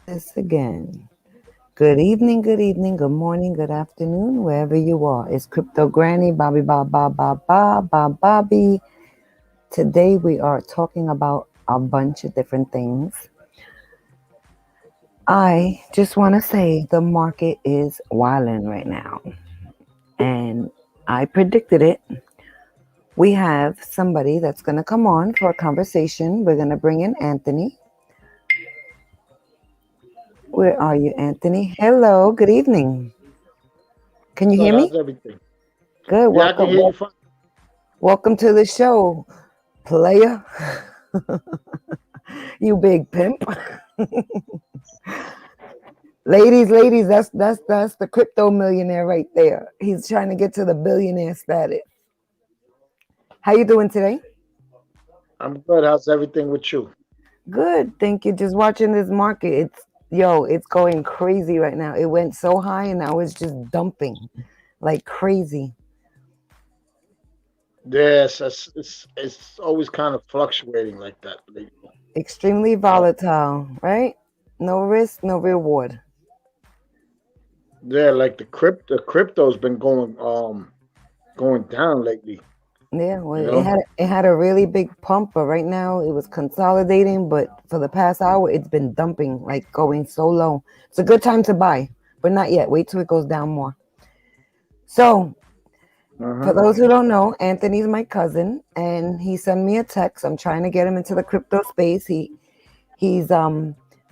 this again. Good evening, good morning, good afternoon, wherever you are. It's Crypto Granny, Bobby Bob Bob Bob Bob Bob Bobby. Today we are talking about a bunch of different things. I just want to say the market is wilding right now, and I predicted it. We have somebody that's going to come on for a conversation. We're going to bring in Anthony. Where are you, Anthony? Hello, good evening. Can you hear Good. me? How's everything? Good. Yeah, I can hear you fine. Welcome to the show, player. You big pimp. Ladies, that's the crypto millionaire right there. He's trying to get to the billionaire status. How you doing today? I'm good. How's everything with you? Good. Thank you. Just watching this market. It's going crazy right now. It went so high and now it's just dumping like crazy. Yes, it's always kind of fluctuating like that lately. Extremely Uh, volatile, right? No risk, no reward. yeah, like the crypto's been going down lately. Yeah, well, You it know. had a really big pump, but right now it was consolidating. But for the past hour, it's been dumping, like going so low. It's a good time to buy, but not yet. Wait till it goes down more. So, for Uh-huh. those who don't know, Anthony's my cousin, and he sent me a text. I'm trying to get him into the crypto space. He's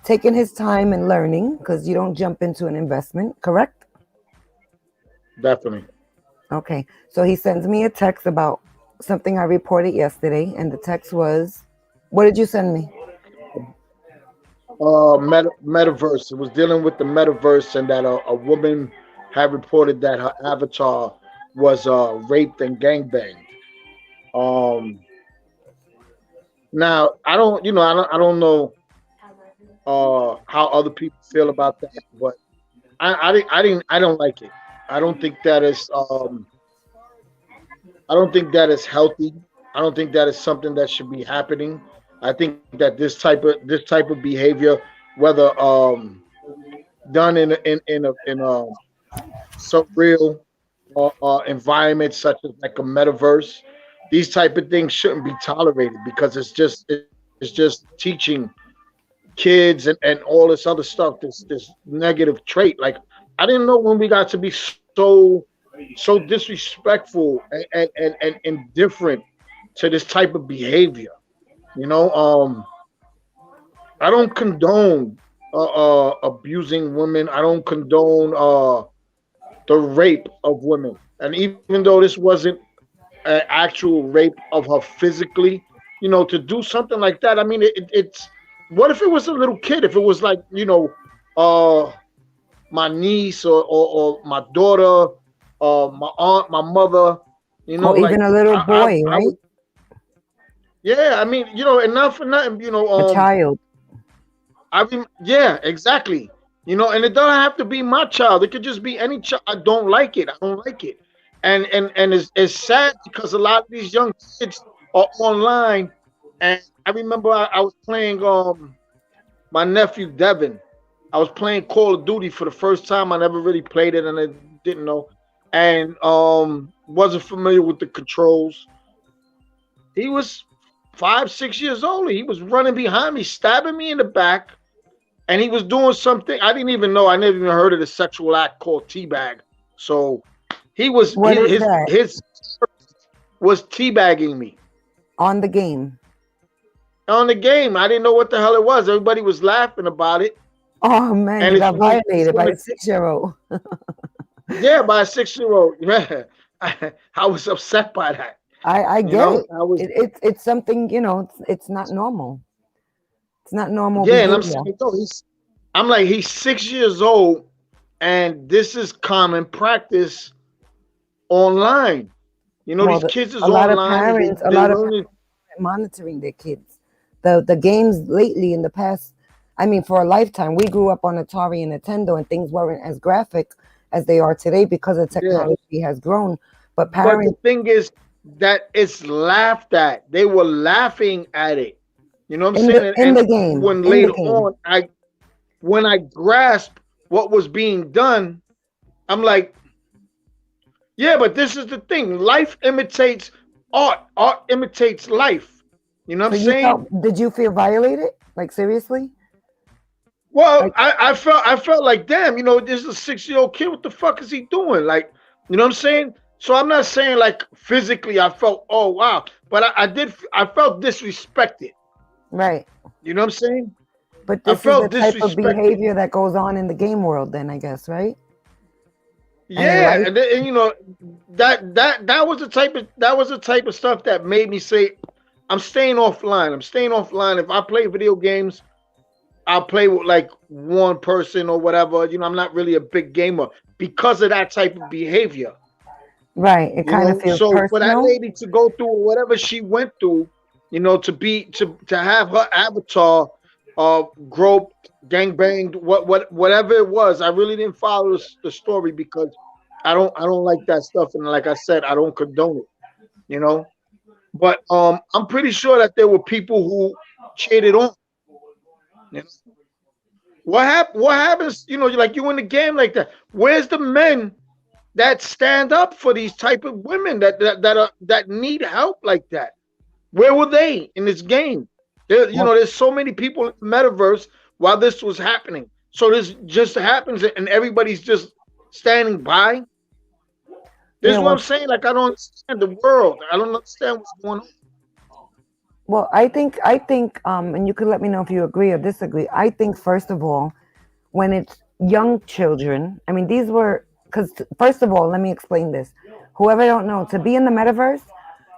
taking his time and learning because you don't jump into an investment, correct? Definitely. Okay, so he sends me a text about something I reported yesterday, and the text was, "What did you send me?" Metaverse. It was dealing with the metaverse, and that a woman had reported that her avatar was raped and gangbanged. Um, Now I don't know how other people feel about that, but I don't like it. I don't think that is I don't think that is healthy. I don't think that is something that should be happening. I think that this type of behavior, whether done in a surreal environment such as like a metaverse, these type of things shouldn't be tolerated because it's just teaching kids and all this other stuff, this negative trait. Like, I didn't know when we got to be so disrespectful and indifferent to this type of behavior. You know, I don't condone abusing women. I don't condone the rape of women. And even though this wasn't an actual rape of her physically, to do something like that. I mean, it's what if it was a little kid? If it was like, uh, my niece or my daughter, my aunt, my mother, Or like even a little boy, I right? would, yeah. I mean, enough for nothing. A child. Yeah, exactly. And it doesn't have to be my child. It could just be any child. I don't like it. I don't like it. And it's sad because a lot of these young kids are online. And I remember I was playing my nephew Devin. I was playing Call of Duty for the first time. I never really played it and I didn't know. And wasn't familiar with the controls. He was 5, 6 years old. He was running behind me, stabbing me in the back, and he was doing something I didn't even know. I never even heard of the sexual act called teabag. So he was What is that? his was teabagging me On the game. on the game. I didn't know what the hell it was. Everybody was laughing about it, Oh man, and you it's got when it's violated by when a it, 6-year old. yeah, by a 6 year old. Yeah, I was upset by that. I get it. I was It's something, it's not normal. It's not normal yeah, and I'm behavior. saying no. I'm like he's 6 years old, and this is common practice online. Well, These kids is a lot of online and parents, a they lot of learning. parents monitoring their kids. The games lately in the past, I mean, for a lifetime, we grew up on Atari and Nintendo, and things weren't as graphic as they are today because the Yeah. technology has grown. But But the parents thing is that it's laughed at. They were laughing at it. You know what I'm in saying? the And, in and the when game, later in the on, game, when I grasped what was being done, I'm like, yeah, but this is the thing. Life imitates art. Art imitates life. You know what So I'm you saying? felt, did you feel violated? Like seriously? Well, Like, I felt like, damn, this is a 6-year-old kid. What the fuck is he doing? Like, you know what I'm saying? So I'm not saying like physically I felt, oh wow, but I felt disrespected. right. You know what I'm saying? But I this is the felt type of disrespected. behavior that goes on in the game world, then I guess, right? And in Yeah, life, and that was the type of stuff that made me say, I'm staying offline. I'm staying offline. If I play video games, I'll play with like one person or whatever. I'm not really a big gamer because of that type of behavior. right? It kind of feels So for that personal. lady to go through whatever she went through, to have her avatar groped, gangbanged, whatever it was, I really didn't follow the story because I don't like that stuff, and like I said, I don't condone it. You know, but I'm pretty sure that there were people who cheated on. You know? What happens? Like you in the game like that. Where's the men that stand up for these type of women that need help like that? Where were they in this game? Well, There's so many people in the metaverse while this was happening. So this just happens and everybody's just standing by. This yeah, is what well, I'm saying. Like I don't understand the world. I don't understand what's going on. and you could let me know if you agree or disagree. I think first of all, when it's young children, I mean, these were because first of all, let me explain this. Whoever don't know, to be in the metaverse,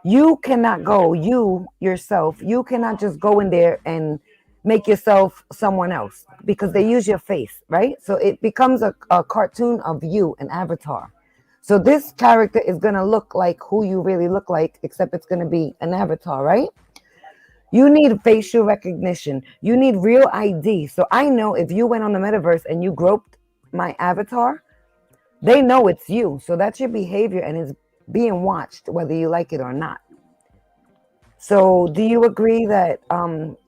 you cannot go, you yourself, you cannot just go in there and make yourself someone else because they use your face, right? So it becomes a cartoon of you, an avatar. So this character is going to look like who you really look like, except it's going to be an avatar, right? You need facial recognition. You need real ID. So I know if you went on the metaverse and you groped my avatar, they know it's you. So that's your behavior and it's being watched, whether you like it or not. So do you agree that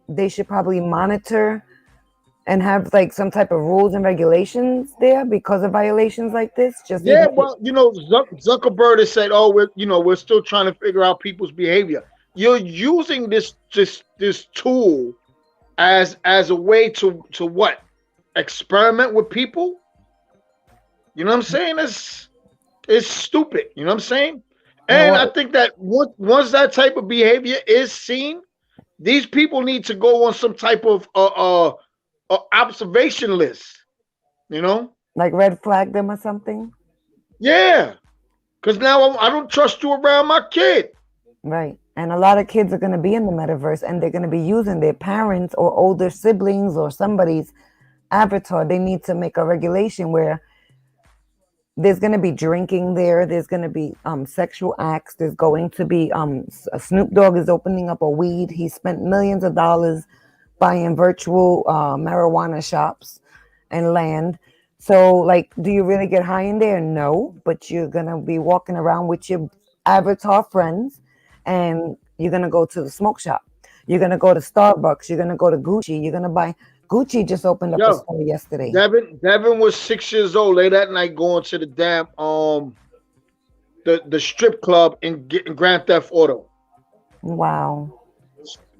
they should probably monitor and have like some type of rules and regulations there because of violations like this? Just Yeah, even well, Zuckerberg has said, "Oh, we're still trying to figure out people's behavior." You're using this tool as a way to what? Experiment with people? You know what I'm saying? It's stupid. You know what I'm saying? yeah, And well, I think that once that type of behavior is seen, these people need to go on some type of observation list. You know? like red flag them or something. Yeah, because now I don't trust you around my kid. Right. And a lot of kids are going to be in the metaverse and they're going to be using their parents or older siblings or somebody's avatar. They need to make a regulation where there's going to be drinking there. There's going to be sexual acts. There's going to be Snoop Dogg is opening up a weed. He spent millions of dollars buying virtual marijuana shops and land. So, like, do you really get high in there? No, but you're going to be walking around with your avatar friends and you're going to go to the smoke shop. You're going to go to Starbucks. You're going to go to Gucci. You're going to buy. Gucci just opened up a Yo, store yesterday. Devin was 6 years old late at night going to the damn the strip club in getting Grand Theft Auto, Wow.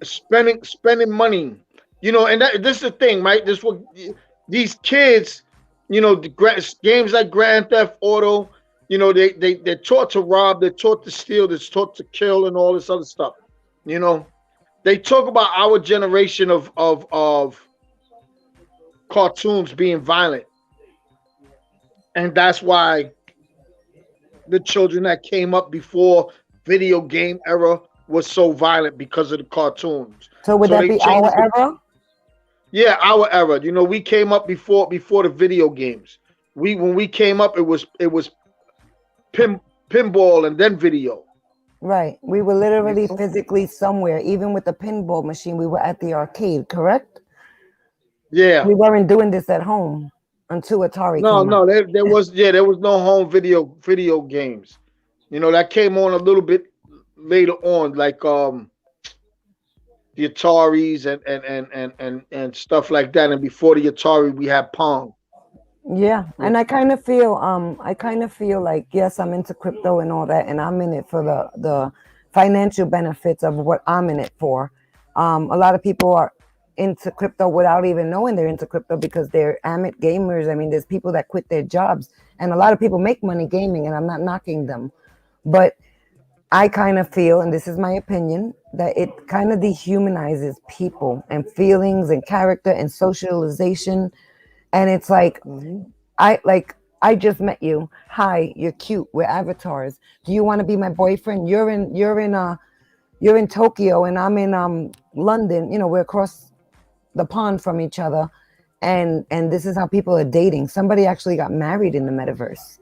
spending money. And this is the thing, right? This what these kids, games like Grand Theft Auto, they're taught to rob, they're taught to steal, they're taught to kill, and all this other stuff. You know, they talk about our generation of cartoons being violent, and that's why the children that came up before video game era was so violent because of the cartoons. So would So that they be changed our the era? Yeah, our era. We came up before the video games. When we came up, it was pinball and then video. Right. We were You literally know? physically somewhere. Even with the pinball machine, we were at the arcade, correct? Yeah. We weren't doing this at home until Atari No, came out. no, there was no home video games. That came on a little bit later on, like the Ataris and stuff like that. And before the Atari, we had Pong. Yeah, and I kind of feel like, yes, I'm into crypto and all that, and I'm in it for the financial benefits of what I'm in it for. A lot of people are into crypto without even knowing they're into crypto because they're amit gamers. I mean, there's people that quit their jobs, and a lot of people make money gaming, and I'm not knocking them, but I kind of feel, and this is my opinion, that it kind of dehumanizes people and feelings and character and socialization. And it's like, Hmm. I just met you. Hi, you're cute. We're avatars. Do you want to be my boyfriend? You're in Tokyo and I'm in London. You know, we're across the pond from each other. And this is how people are dating. Somebody actually got married in the metaverse.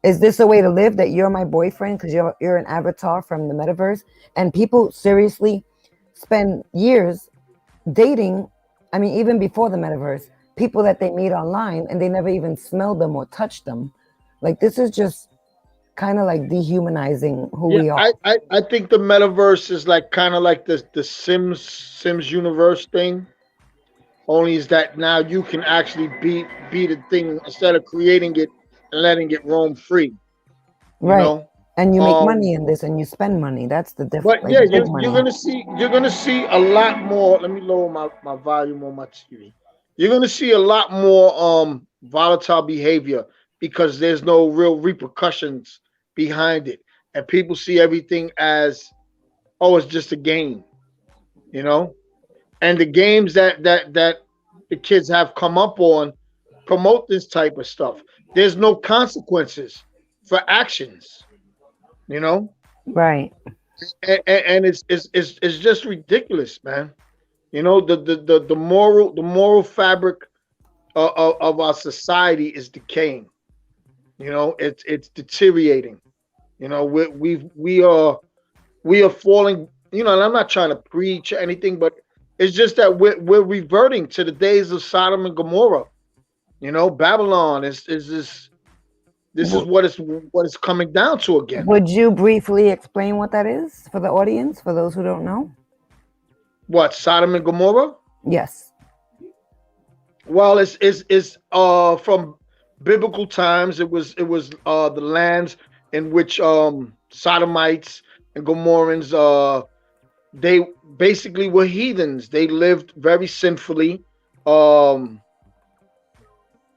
Is this a way to live, that you're my boyfriend because you're an avatar from the metaverse? And people seriously spend years dating. I mean, even before the metaverse, people that they meet online and they never even smelled them or touched them. Like, this is just kind of like dehumanizing who Yeah, we are. I think the metaverse is like kind of like the Sims universe thing. Only is that now you can actually be the thing instead of creating it and letting it roam free. You Right. know. And you make Um, money in this and you spend money. That's the but like yeah, big you're money. gonna see a lot more. Let me lower my volume on my TV. You're gonna see a lot more volatile behavior because there's no real repercussions behind it, and people see everything as, oh, it's just a game, you know. And the games that the kids have come up on promote this type of stuff. There's no consequences for actions, you know, Right. and it's just ridiculous, man. You know, the moral fabric of our society is decaying. You know, it's deteriorating. You know, we are falling. You know, and I'm not trying to preach or anything, but it's just that we're reverting to the days of Sodom and Gomorrah. You know, Babylon is this is W- what it's coming down to again. would you briefly explain what that is for the audience, for those who don't know? What, Sodom and Gomorrah? Yes. Well, it's from biblical times. It was the lands in which Sodomites and Gomorrans they basically were heathens. They lived very sinfully. Um,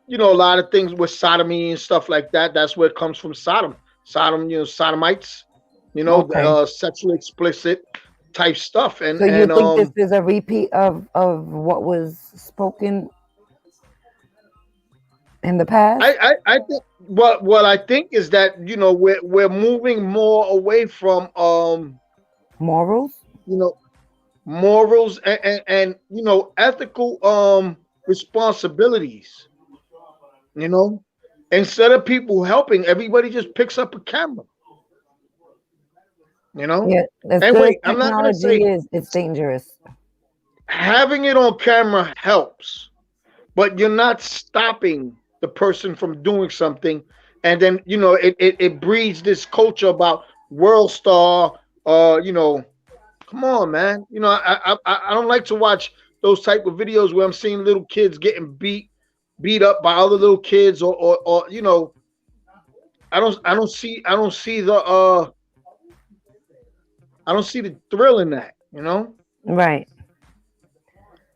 a lot of things with sodomy and stuff like that. That's where it comes from. Sodom, Sodom, Sodomites. Okay. Sexually explicit type stuff, and So you and think this is a repeat of what was spoken in the past? I think what I think is that we're moving more away from Morals? you know morals and ethical responsibilities. You know, instead of people helping, everybody just picks up a camera. You know, Yeah, as and good as wait, I'm not gonna technology say is, it's dangerous. having it on camera helps, but you're not stopping the person from doing something. And then it breeds this culture about world star. Come on, man. I don't like to watch those type of videos where I'm seeing little kids getting beat up by other little kids, or I don't see the thrill in that. Right,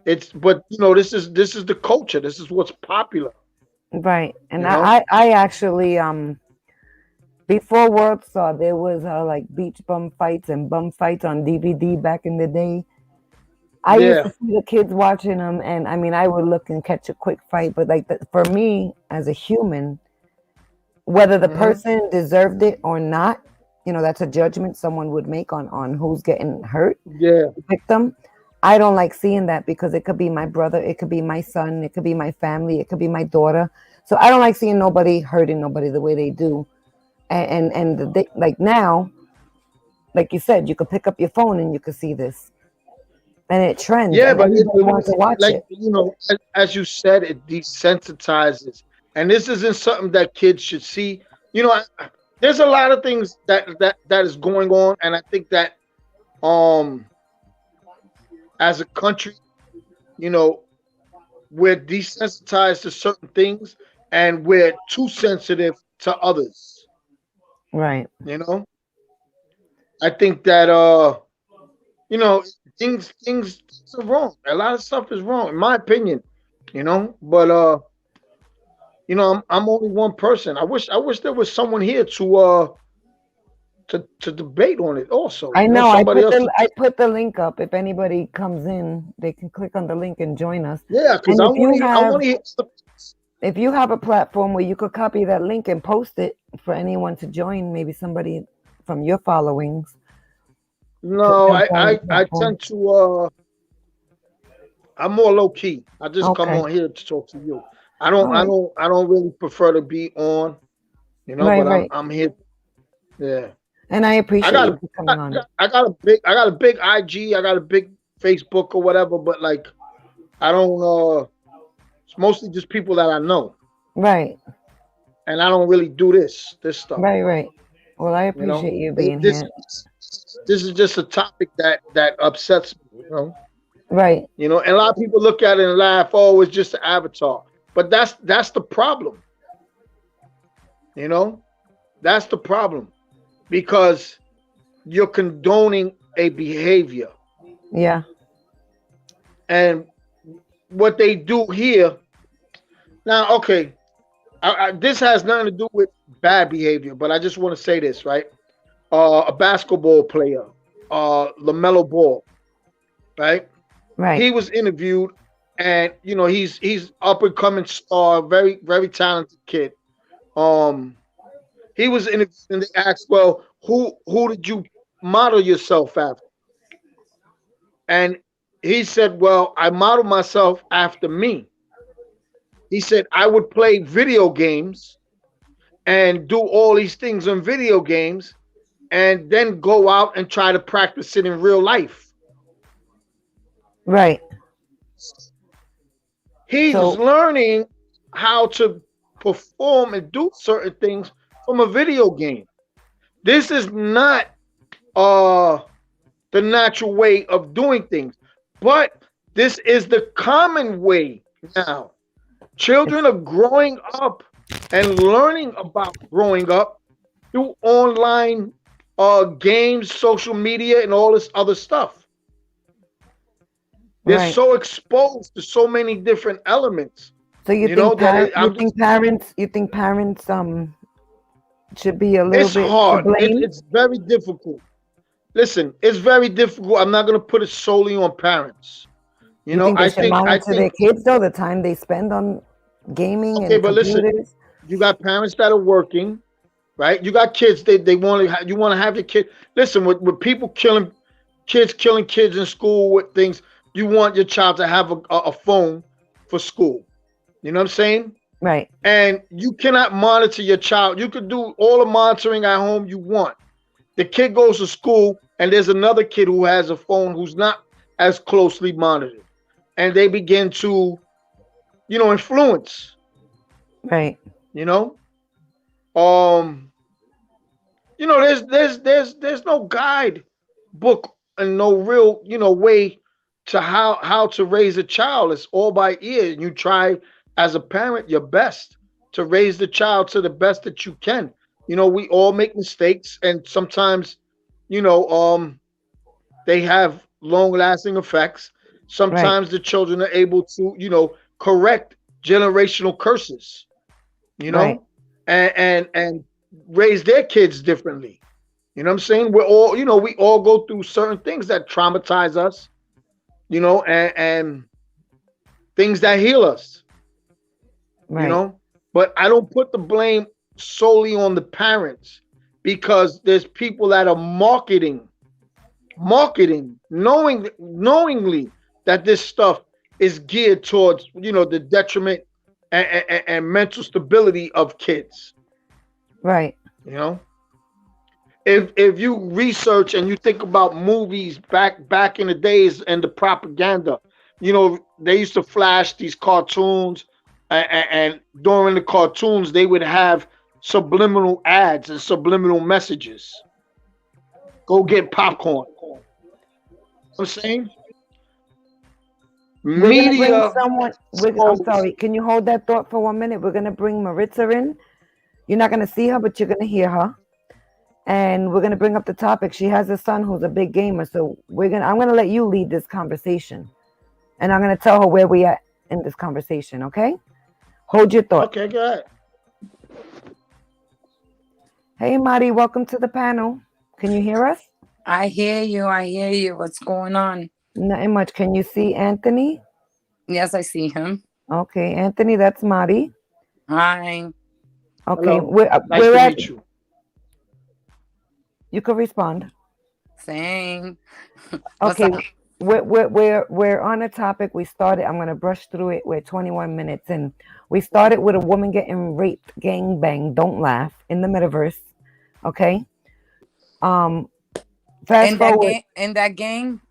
But this is the culture. This is what's popular. right. And You know. I actually before World Star there was like beach bum fights and bum fights on DVD back in the day. I used to Yeah. see the kids watching them, and I mean, I would look and catch a quick fight, but like for me as a human, whether the Hmm. person deserved it or not, that's a judgment someone would make on who's getting hurt, Yeah. the victim. I don't like seeing that because it could be my brother, it could be my son, it could be my family, it could be my daughter. So I don't like seeing nobody hurting nobody the way they do. Like now, like you said, you could pick up your phone and you could see this, and it trends, Yeah, and but everybody wants to it's watch like it. as you said, it desensitizes, and this isn't something that kids should see. There's a lot of things that is going on, and I think that um as a country, you know, we're desensitized to certain things and we're too sensitive to others. Right. You know, I think that you know, things are wrong. A lot of stuff is wrong, in my opinion. You know, but you know, I'm only one person. I wish there was someone here to debate on it also. I You know, know. somebody else to I put the link up. If anybody comes in, they can click on the link and join us. yeah, because And I want to hear stuff. if you have a platform where you could copy that link and post it for anyone to join, maybe somebody from your followings could No, jump on the I platform. tend to I'm more low key. I just come Okay. on here to talk to you. All right. I don't really prefer to be on, you know, Right. but Right. I'm here. Yeah. And I I appreciate got you a for coming on. I got a big IG, I got a big Facebook or whatever, but like I don't it's mostly just people that I know. Right. And I don't really do this stuff, Right. Right. Well, I you know. appreciate you It, being this here. this is just a topic that upsets me, you know. Right. You know, and a lot of people look at it and laugh, oh, it's just an avatar. But that's the problem, you know? That's the problem because you're condoning a behavior. Yeah. And what they do here now, okay, this has nothing to do with bad behavior, but I just want to say this, right? A basketball player, LaMelo Ball, right? Right. He was interviewed, and you know he's up and coming star, very talented kid. Um, he was interviewed, and they asked, "Well, who did you model yourself after?" And he said, "Well, I modeled myself after me." He said, "I would play video games and do all these things on video games, and then go out and try to practice it in real life." Right. He's So learning how to perform and do certain things from a video game. This is not uh the natural way of doing things, but this is the common way now. it's Children are growing up and learning about growing up through online games, social media, and all this other stuff. They're right. so exposed to so many different elements, So you you know, think I'm just you think parents should be a little it's bit to hard. blame? It's very difficult. Listen, it's very difficult. I'm not going to put it solely on parents. You You know, think they should I monitor think their kids though, the time they spend on gaming okay, and but listen, computers? you got parents that are working, right? You got kids they want to you want to have your kid. Listen, with people killing kids in school with things, you want your child to have a phone for school. You know what I'm saying? Right. And you cannot monitor your child. You could do all the monitoring at home you want. The kid goes to school and there's another kid who has a phone who's not as closely monitored, and they begin to, you know, influence, Right. you know. um you know, there's no guide book and no real, you know, way to how to raise a child. It's all by ear, and you try as a parent your best to raise the child to the best that you can. You know, we all make mistakes, and sometimes, you know, they have long lasting effects. Right. Sometimes the children are able to, you know, correct generational curses, you Right. know, and raise their kids differently. You know what I'm saying? We're all, you know, we all go through certain things that traumatize us, you know, and things that heal us, you Right. know. But I don't put the blame solely on the parents because there's people that are marketing, knowingly that this stuff is geared towards, you know, the detriment and mental stability of kids. Right. You know, if you research and you think about movies back in the days and the propaganda, you know, they used to flash these cartoons, and during the cartoons they would have subliminal ads and subliminal messages. Go get popcorn. You know what I'm saying, We're gonna bring Media someone. I'm exposed. sorry. Can you hold that thought for 1 minute? We're gonna bring Maritza in. You're not gonna see her, but you're gonna hear her. And we're gonna bring up the topic. She has a son who's a big gamer, so I'm gonna let you lead this conversation, and I'm gonna tell her where we at in this conversation. Okay? Hold your thought. Okay, go ahead. Hey, Mari, welcome to the panel. Can you hear us? I hear you. I hear you. What's going on? Nothing much. Can you see Anthony? Yes, I see him. Okay, Anthony, that's Mari. Hi. Okay, Hello. we're Nice we're to at. meet you. You can respond. Same. What's Okay, up? we're on a topic. We started. I'm gonna brush through it. We're 21 minutes and we started with a woman getting raped, gang bang. Don't laugh in the metaverse. Okay. Um, fast In that forward. game? In that game?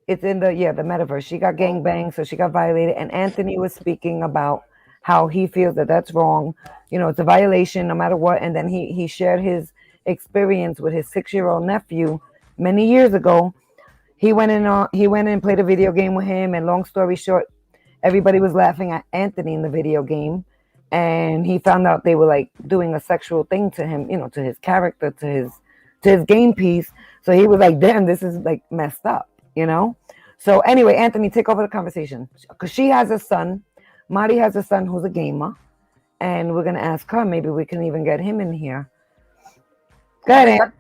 It's in the metaverse. She got gang banged, so she got violated. And Anthony was speaking about how he feels that that's wrong. It's a violation no matter what. And then he shared his experience with his 6-year-old nephew many years ago. He went in and played a video game with him. And long story short, everybody was laughing at Anthony in the video game. And he found out they were like doing a sexual thing to him, to his character, to his game piece. So he was like, damn, this is like messed up. So anyway, Anthony, take over the conversation because she has a son. Mari has a son who's a gamer, and we're gonna ask her. Maybe we can even get him in here. Go ahead, Aunt.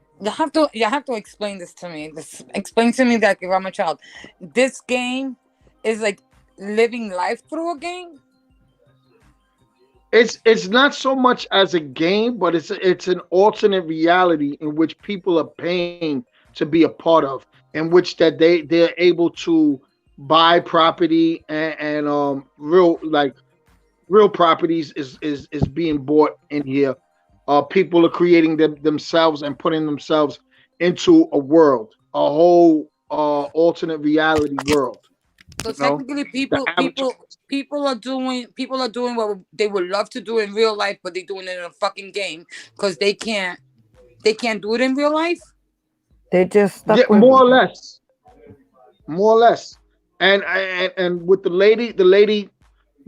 You have to explain this to me. Explain to me that if I'm a child. This game is like living life through a game. It's not so much as a game, but it's an alternate reality in which people are paying to be a part of, in which that they're able to buy property and real properties is being bought in here. People are creating themselves and putting themselves into a world, a whole alternate reality world. So You know, technically, the avatar. people are doing what they would love to do in real life, but they're doing it in a fucking game because they can't do it in real life. They're just Yeah, stuck with. more or less, and with the lady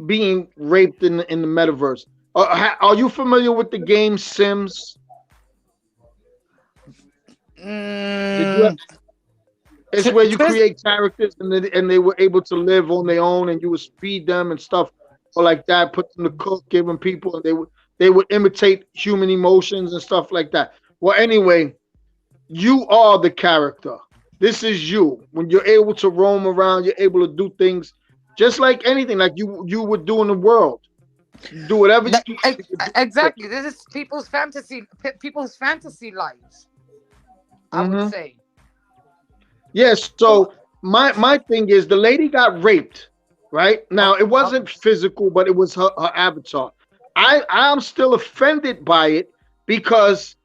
being raped in the metaverse. Are you familiar with the game Sims? Did you? Mm, It's where you Chris, create characters and they were able to live on their own, and you would feed them and stuff or like that. Put them to cook, give them people, and they would imitate human emotions and stuff like that. Well, anyway, you are the character. This is you. When you're able to roam around, you're able to do things just like anything, like you would do in the world. Do whatever you could do. exactly. This is people's fantasy lives. I would Hmm. say. Yes. So my thing is the lady got raped, right? Now it Oh, wasn't physical, but it was her avatar. I'm still offended by it because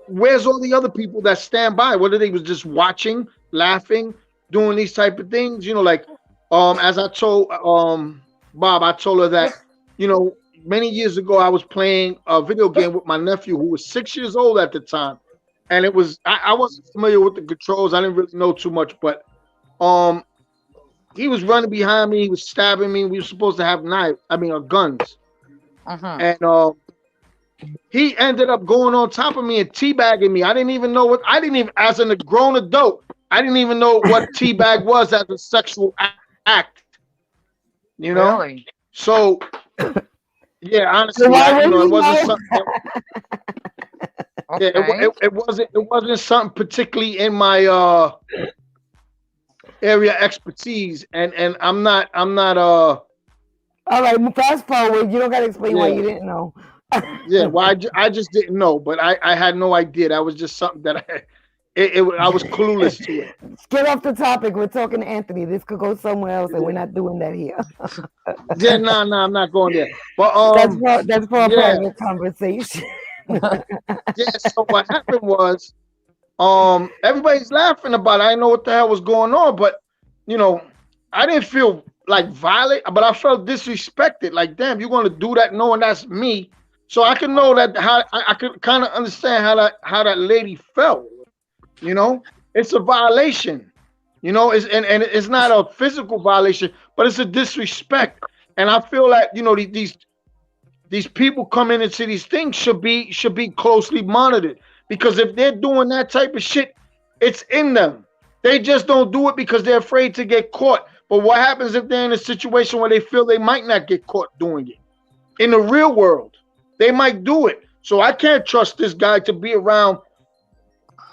where's all the other people that stand by? Whether they was just watching, laughing, doing these type of things, like as I told Bob, I told her that, many years ago I was playing a video game with my nephew who was 6 years old at the time. And it was I wasn't familiar with the controls. I didn't really know too much, but um he was running behind me, he was stabbing me. We were supposed to have guns. uh-huh. And he ended up going on top of me and teabagging me. I didn't even, as a grown adult, I didn't even know what teabag was as a sexual act, you know? Really? So, yeah, So honestly, why it wouldn't you wasn't know? something Okay. it wasn't something particularly in my area expertise, and I'm not All right, fast forward. You don't gotta explain why yeah. you didn't know. Yeah, well, I just didn't know, but I had no idea. That was just something that I was clueless to it. Get off the topic. We're talking to Anthony. This could go somewhere else, and we're Yeah, not doing that here. yeah, no, I'm not going there. But That's for a yeah, private conversation. yeah. So what happened was, everybody's laughing about it. I didn't know what the hell was going on, but you know, I didn't feel like violent, but I felt disrespected. Like, damn, you're gonna do that knowing that's me. So I can know that how I could kind of understand how that lady felt. It's a violation. You know, and it's not a physical violation, but it's a disrespect. And I feel like these people coming into these things should be closely monitored, because if they're doing that type of shit, it's in them. They just don't do it because they're afraid to get caught. But what happens if they're in a situation where they feel they might not get caught doing it? In the real world, they might do it. So I can't trust this guy to be around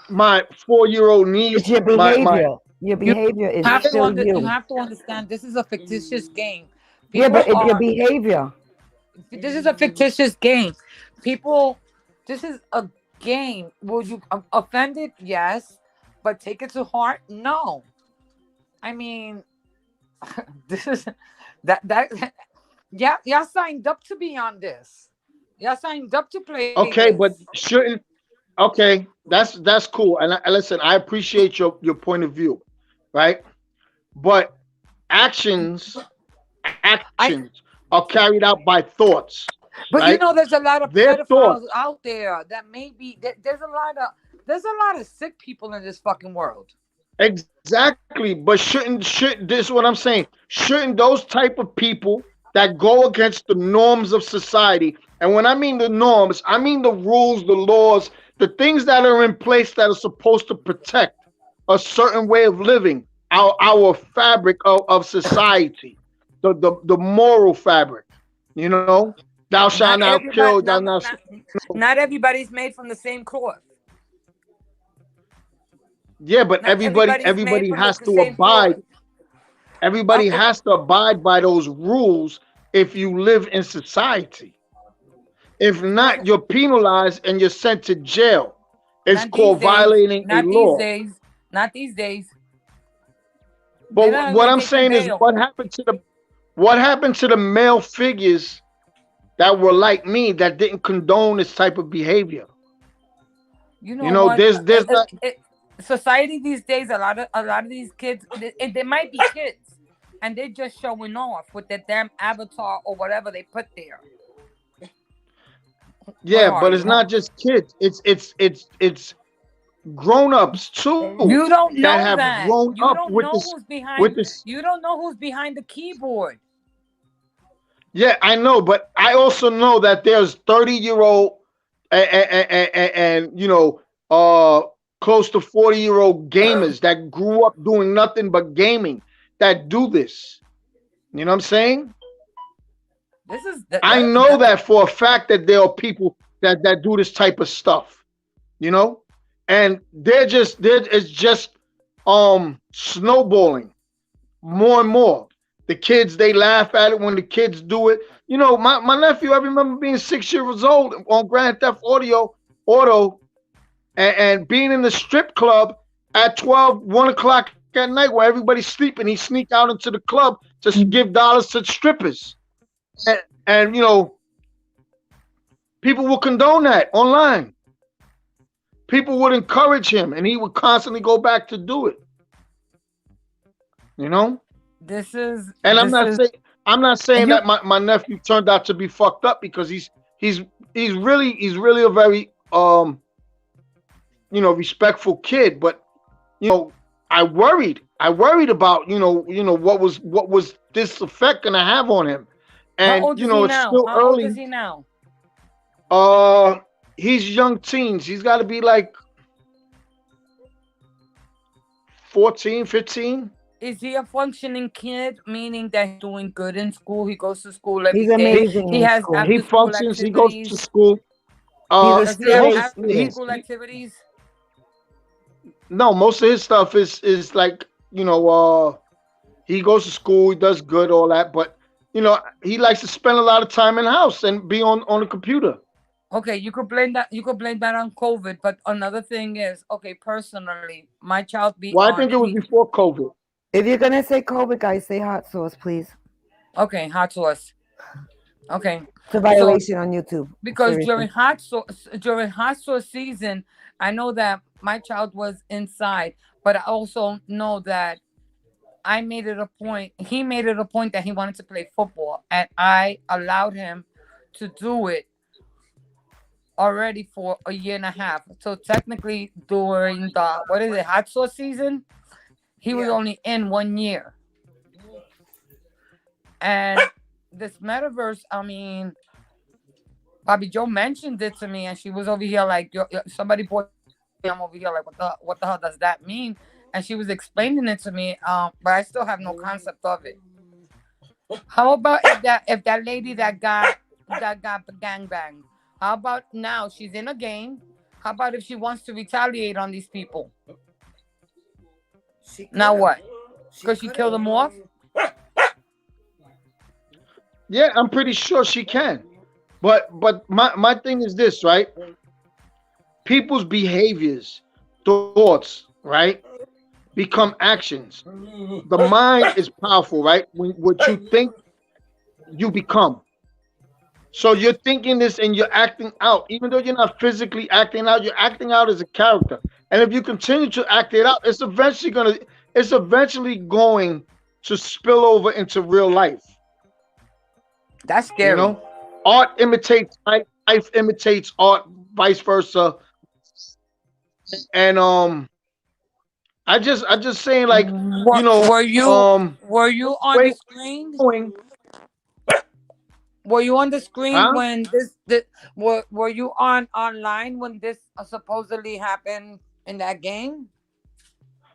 my 4-year-old niece. It's your My behavior. Your You behavior is have to still you you. have to understand this is a fictitious game. Yeah, People but it's your are behavior. This is a fictitious game. People, this is a game. Will you offended? Yes, but take it to heart? No. I mean, this is that. Yeah, y'all signed up to be on this. Y'all signed up to play okay, this. but shouldn't okay, that's cool. And listen, I appreciate your point of view, right? But actions I actions are carried out by thoughts, But right? there's a lot of Their pedophiles thoughts. out there that maybe there's a lot of sick people in this fucking world. Exactly. But should this is what I'm saying? Shouldn't those type of people that go against the norms of society, and when I mean the norms, I mean the rules, the laws, the things that are in place that are supposed to protect a certain way of living, our fabric of society, the moral fabric, you know, thou shalt Not not kill, everybody, thou not. not everybody's made from the same cloth. Yeah, but Not everybody's made everybody from has the to same cloth. abide. Everybody Uncle, has to abide by those rules if you live in society. If not, listen, you're penalized and you're sent to jail. It's not these called days. violating a Not these law. days. Not these days. They're But not what even I'm taking saying is, bail. what happened to the male figures that were like me that didn't condone this type of behavior? You You know know, what? there's not. Society these days, a lot of these kids, they might be kids, and they're just showing off with their damn avatar or whatever they put there. What Yeah, are but you? it's not just kids. It's grown-ups too You don't that have know grown that. up You with don't this know who's with behind. this. You don't know who's behind the keyboard. Yeah, I know, but I also know that there's 30-year-old and uh close to 40-year-old gamers that grew up doing nothing but gaming that do this. You know what I'm saying? This is I know that for a fact that there are people that do this type of stuff, you know? And they're it's just snowballing more and more. The kids, they laugh at it when the kids do it. You know, my nephew, I remember being 6 years old on Grand Theft Auto, and being in the strip club at 12, 1 o'clock at night where everybody's sleeping. He sneak out into the club to give dollars to strippers. And people will condone that online. People would encourage him, and he would constantly go back to do it. You know? this is And this is I'm not and saying you that my nephew turned out to be fucked up, because he's he's really a very respectful kid. But you know, I worried about what was this effect gonna have on him. how And old is he it's now? still How old is early. he now? Uh he's young teens. He's got to be like 14, 15. Is he a functioning kid, meaning that he's doing good in school? He goes to school every He's day. amazing He in has school. He after school functions, he goes to activities. school. He's a Does he have straight Most after student. he's school activities? no most of his stuff is like, he goes to school, he does good, all that, but he likes to spend a lot of time in the house and be on the computer. Okay, you could blame that. You could blame that on COVID. But another thing is, okay, personally, my child be Well, I on. think it was before COVID. If you're gonna say COVID, guys, say hot sauce, please. Okay, hot sauce. Okay, It's a so violation on YouTube. because Seriously. during hot sauce season, I know that my child was inside, but I also know that I made it a point. He made it a point that he wanted to play football, and I allowed him to do it already for a year and a half. So technically, during the what is it, hot sauce season, He was Yeah. only in 1 year. And this metaverse, I mean, Bobby Joe mentioned it to me, and she was over here like, somebody bought. I'm over here like, what the hell does that mean? And she was explaining it to me, but I still have no concept of it. How about if that lady that got gang bang? How about now she's in a game? How about if she wants to retaliate on these people? She Now could've. what? She Because she could've. killed them off? Yeah, I'm pretty sure she can. But my thing is this, right? People's behaviors, thoughts, right, become actions. The mind is powerful, right? When what you think, you become. So you're thinking this and you're acting out, even though you're not physically acting out. You're acting out as a character, and if you continue to act it out, it's eventually going to spill over into real life. That's You scary. know, art imitates life, life imitates art, vice versa. And I just saying like, you Were, know, were you were you on way the screen? going, Were you on the screen huh? when this were you on online when this supposedly happened in that game?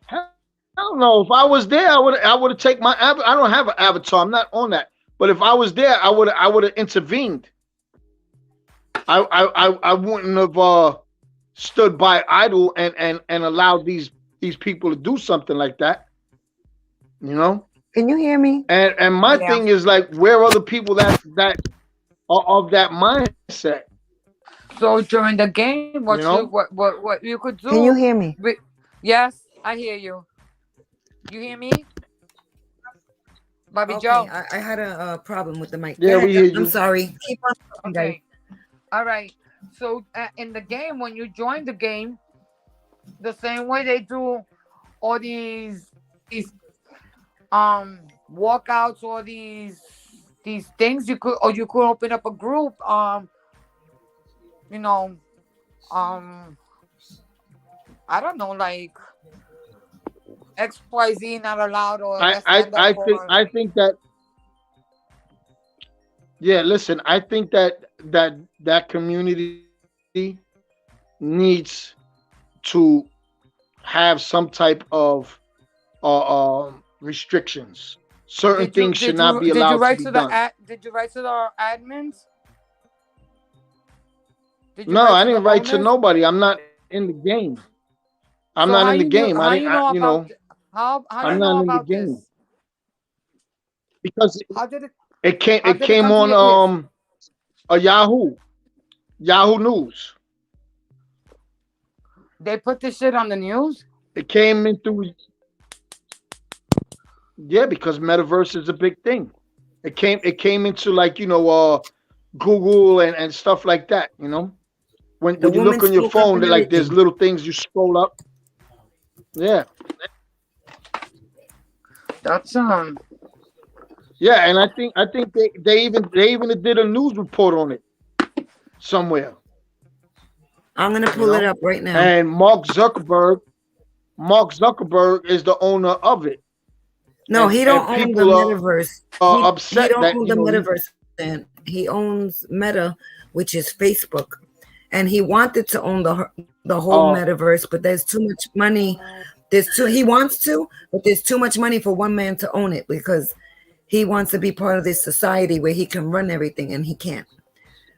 Hell no. If I was there, I would have taken my I don't have an avatar. I'm not on that. But if I was there, I would have intervened. I wouldn't have stood by idle and allowed these people to do something like that. You know. Can you hear me? And my Yeah. thing is like, where are the people that are of that mindset? So during the game, You know. what you could Can you do? hear me? Yes, I hear you. You hear me, Bobby Okay, Joe? I had a problem with the mic. Go Yeah, ahead. we hear I'm you. sorry. Keep on talking, guys. Okay. All right. So in the game, when you join the game, the same way they do all these walkouts or these things, you could open up a group. You know, um, I don't know, like XYZ not allowed, or I let's I stand up I think for. I think that yeah. Listen, I think that community needs to have some type of restrictions. Certain Did you things should did not you be did you allowed to write be to the done. did you write to the admins? Did you No, write I to the didn't write to owners? nobody. I'm not in the game. I'm not So in how the you knew game. I how didn't. you know You about know, how I'm you not know in the about game this? because How did it it came. how It did it came come to on your ears? a Yahoo News. They put this shit on the news. It came in through yeah, because metaverse is a big thing. It came into like Google and stuff like that. You know, when The when you woman look on your spoke up phone, and like there's everything. little things you scroll up. Yeah, That's yeah, and I think they even did a news report on it somewhere. I'm gonna You pull it know, up right now. and Mark Zuckerberg is the owner of it, No, and he and don't own the people are metaverse. He upset don't that own the metaverse. And he owns Meta, which is Facebook, and he wanted to own the whole uh metaverse, but there's too much money. He wants to, but there's too much money for one man to own it because he wants to be part of this society where he can run everything and he can't.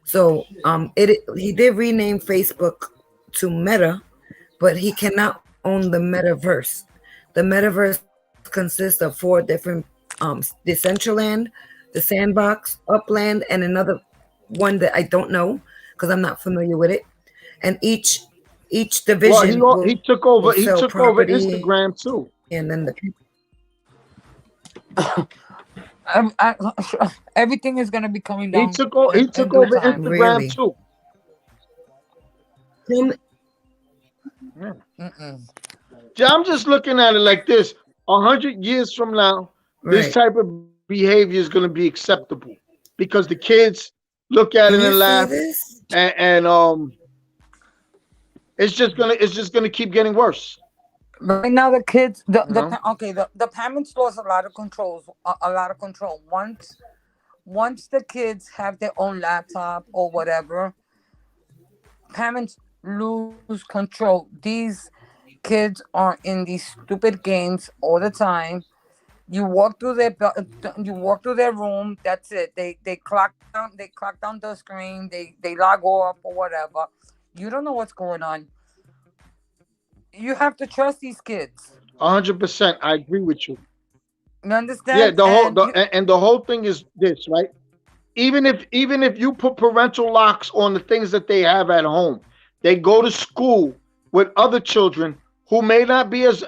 So he did rename Facebook to Meta, but he cannot own the metaverse. The metaverse consists of four different Decentraland, the Sandbox, Upland, and another one that I don't know because I'm not familiar with it. And each well, division he will took over he sell took over property, Instagram too. and then the people. everything is gonna be coming He down took over he in took due over time. Instagram Really? too. Him- Yeah. Mm-mm. I'm just looking at it like this: 100 years from now, this Right. type of behavior is going to be acceptable because the kids look at Can it you and see laugh, this? and it's just gonna keep getting worse. Right now, the kids, You know. the parents lost a lot of control. Once the kids have their own laptop or whatever, parents lose control. These kids are in these stupid games all the time. You walk through their room. That's it. They clock down. They clock down the screen. They log off or whatever. You don't know what's going on. You have to trust these kids. 100%. I agree with you. You Yeah, understand? the whole And the you and the whole thing is this, right? Even if you put parental locks on the things that they have at home, they go to school with other children who may not be as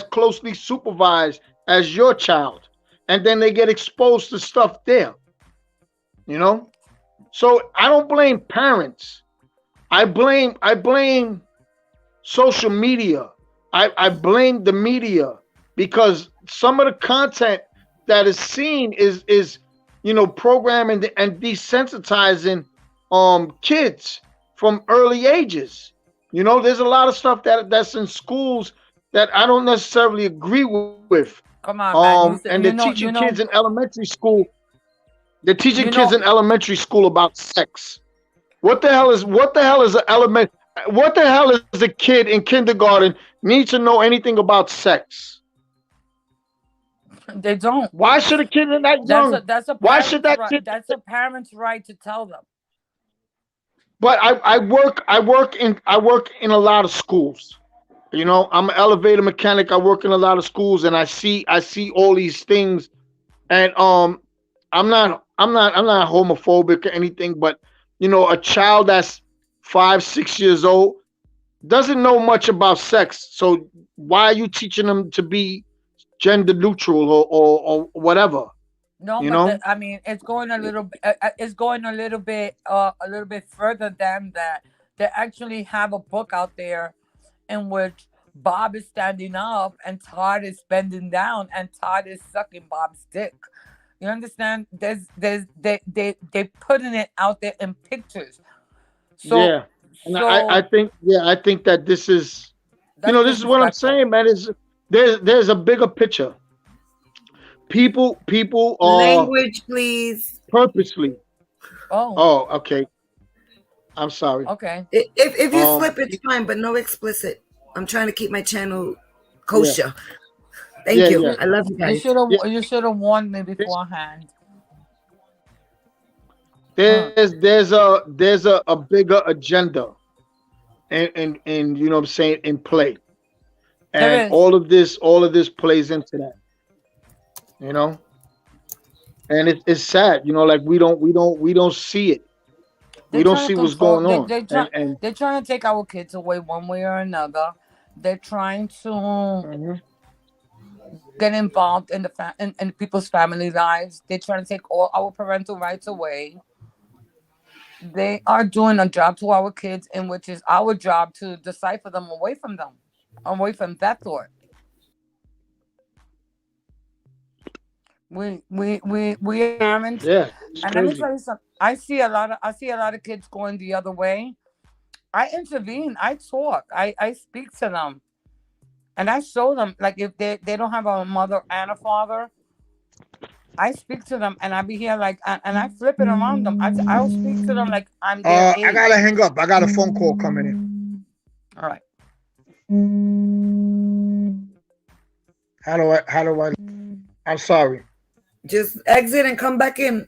closely supervised as your child, and then they get exposed to stuff there. You know, so I don't blame parents. I blame social media. I blame the media because some of the content that is seen is programming and desensitizing kids from early ages. There's a lot of stuff that's in schools that I don't necessarily agree with. come on, man. And they're teaching kids in elementary school. They're teaching you kids know. in elementary school about sex. What the hell is an element? What the hell is a kid in kindergarten needs to know anything about sex? They don't. Why should a kid in that That's young? a that's a Why should parent's that right. kid? That's a parent's right to tell them. But I work in a lot of schools. I'm an elevator mechanic. I work in a lot of schools, and I see all these things. And I'm not homophobic or anything, but a child that's 5, 6 years old doesn't know much about sex. So why are you teaching them to be gender neutral or whatever? No, You but know? I mean, it's going a little. It's going a little bit further than that. They actually have a book out there, in which Bob is standing up and Todd is bending down, and Todd is sucking Bob's dick. You understand? They putting it out there in pictures. So Yeah. And I so think yeah, I think that this is that's this is what I'm disrespectful. saying, man. Is there's a bigger picture. People are Language, please. purposely. Oh, Oh, okay. I'm sorry. okay. If you slip, it's Pe- fine, but no explicit. I'm trying to keep my channel yeah, kosher. yeah, Thank you. yeah, I love you You guys. should have yeah. you should have warned me There's beforehand. Mm, there's a bigger agenda and what I'm saying in play. And there is. all of this plays into that, you know? And it's sad, like we don't see it. We They're don't trying to see what's control. going on. And They're trying to take our kids away one way or another. They're trying to mhm. get involved in in people's family lives. They're trying to take all our parental rights away. They are doing a job to our kids, in which is our job to decipher them, away from that thought. We are parents, Yeah, it's and let me crazy. tell you something. I see a lot of kids going the other way. I intervene. I talk. I speak to them, and I show them, like, if they don't have a mother and a father. I speak to them, and I be here like, and I flip it around them. I'll speak to them like I'm their I gotta age. hang up. I got a phone call coming in. All right. How do I I'm sorry. Just exit and come back in.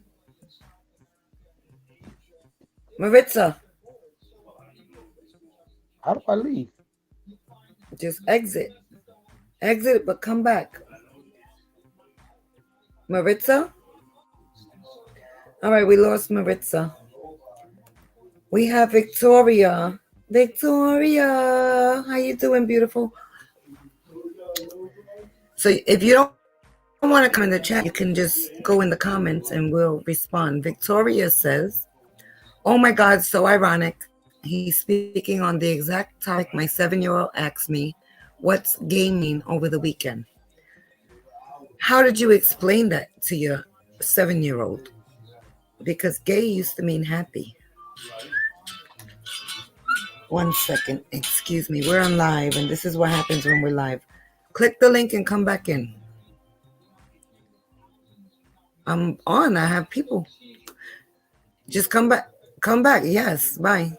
Maritza, How do I leave? just exit. Exit, but come back. Maritza? All right, we lost Maritza. We have Victoria. Victoria, how you doing, beautiful? So if you don't want to come in the chat, you can just go in the comments and we'll respond. Victoria says, oh my God, so ironic. He's speaking on the exact topic my 7-year-old asked me, what's gaming over the weekend? How did you explain that to your 7-year-old? Because gay used to mean happy. 1 second, excuse me. We're on live, and this is what happens when we're live. Click the link and come back in. I'm on. I have people. Just come back. Come back. Yes. Bye.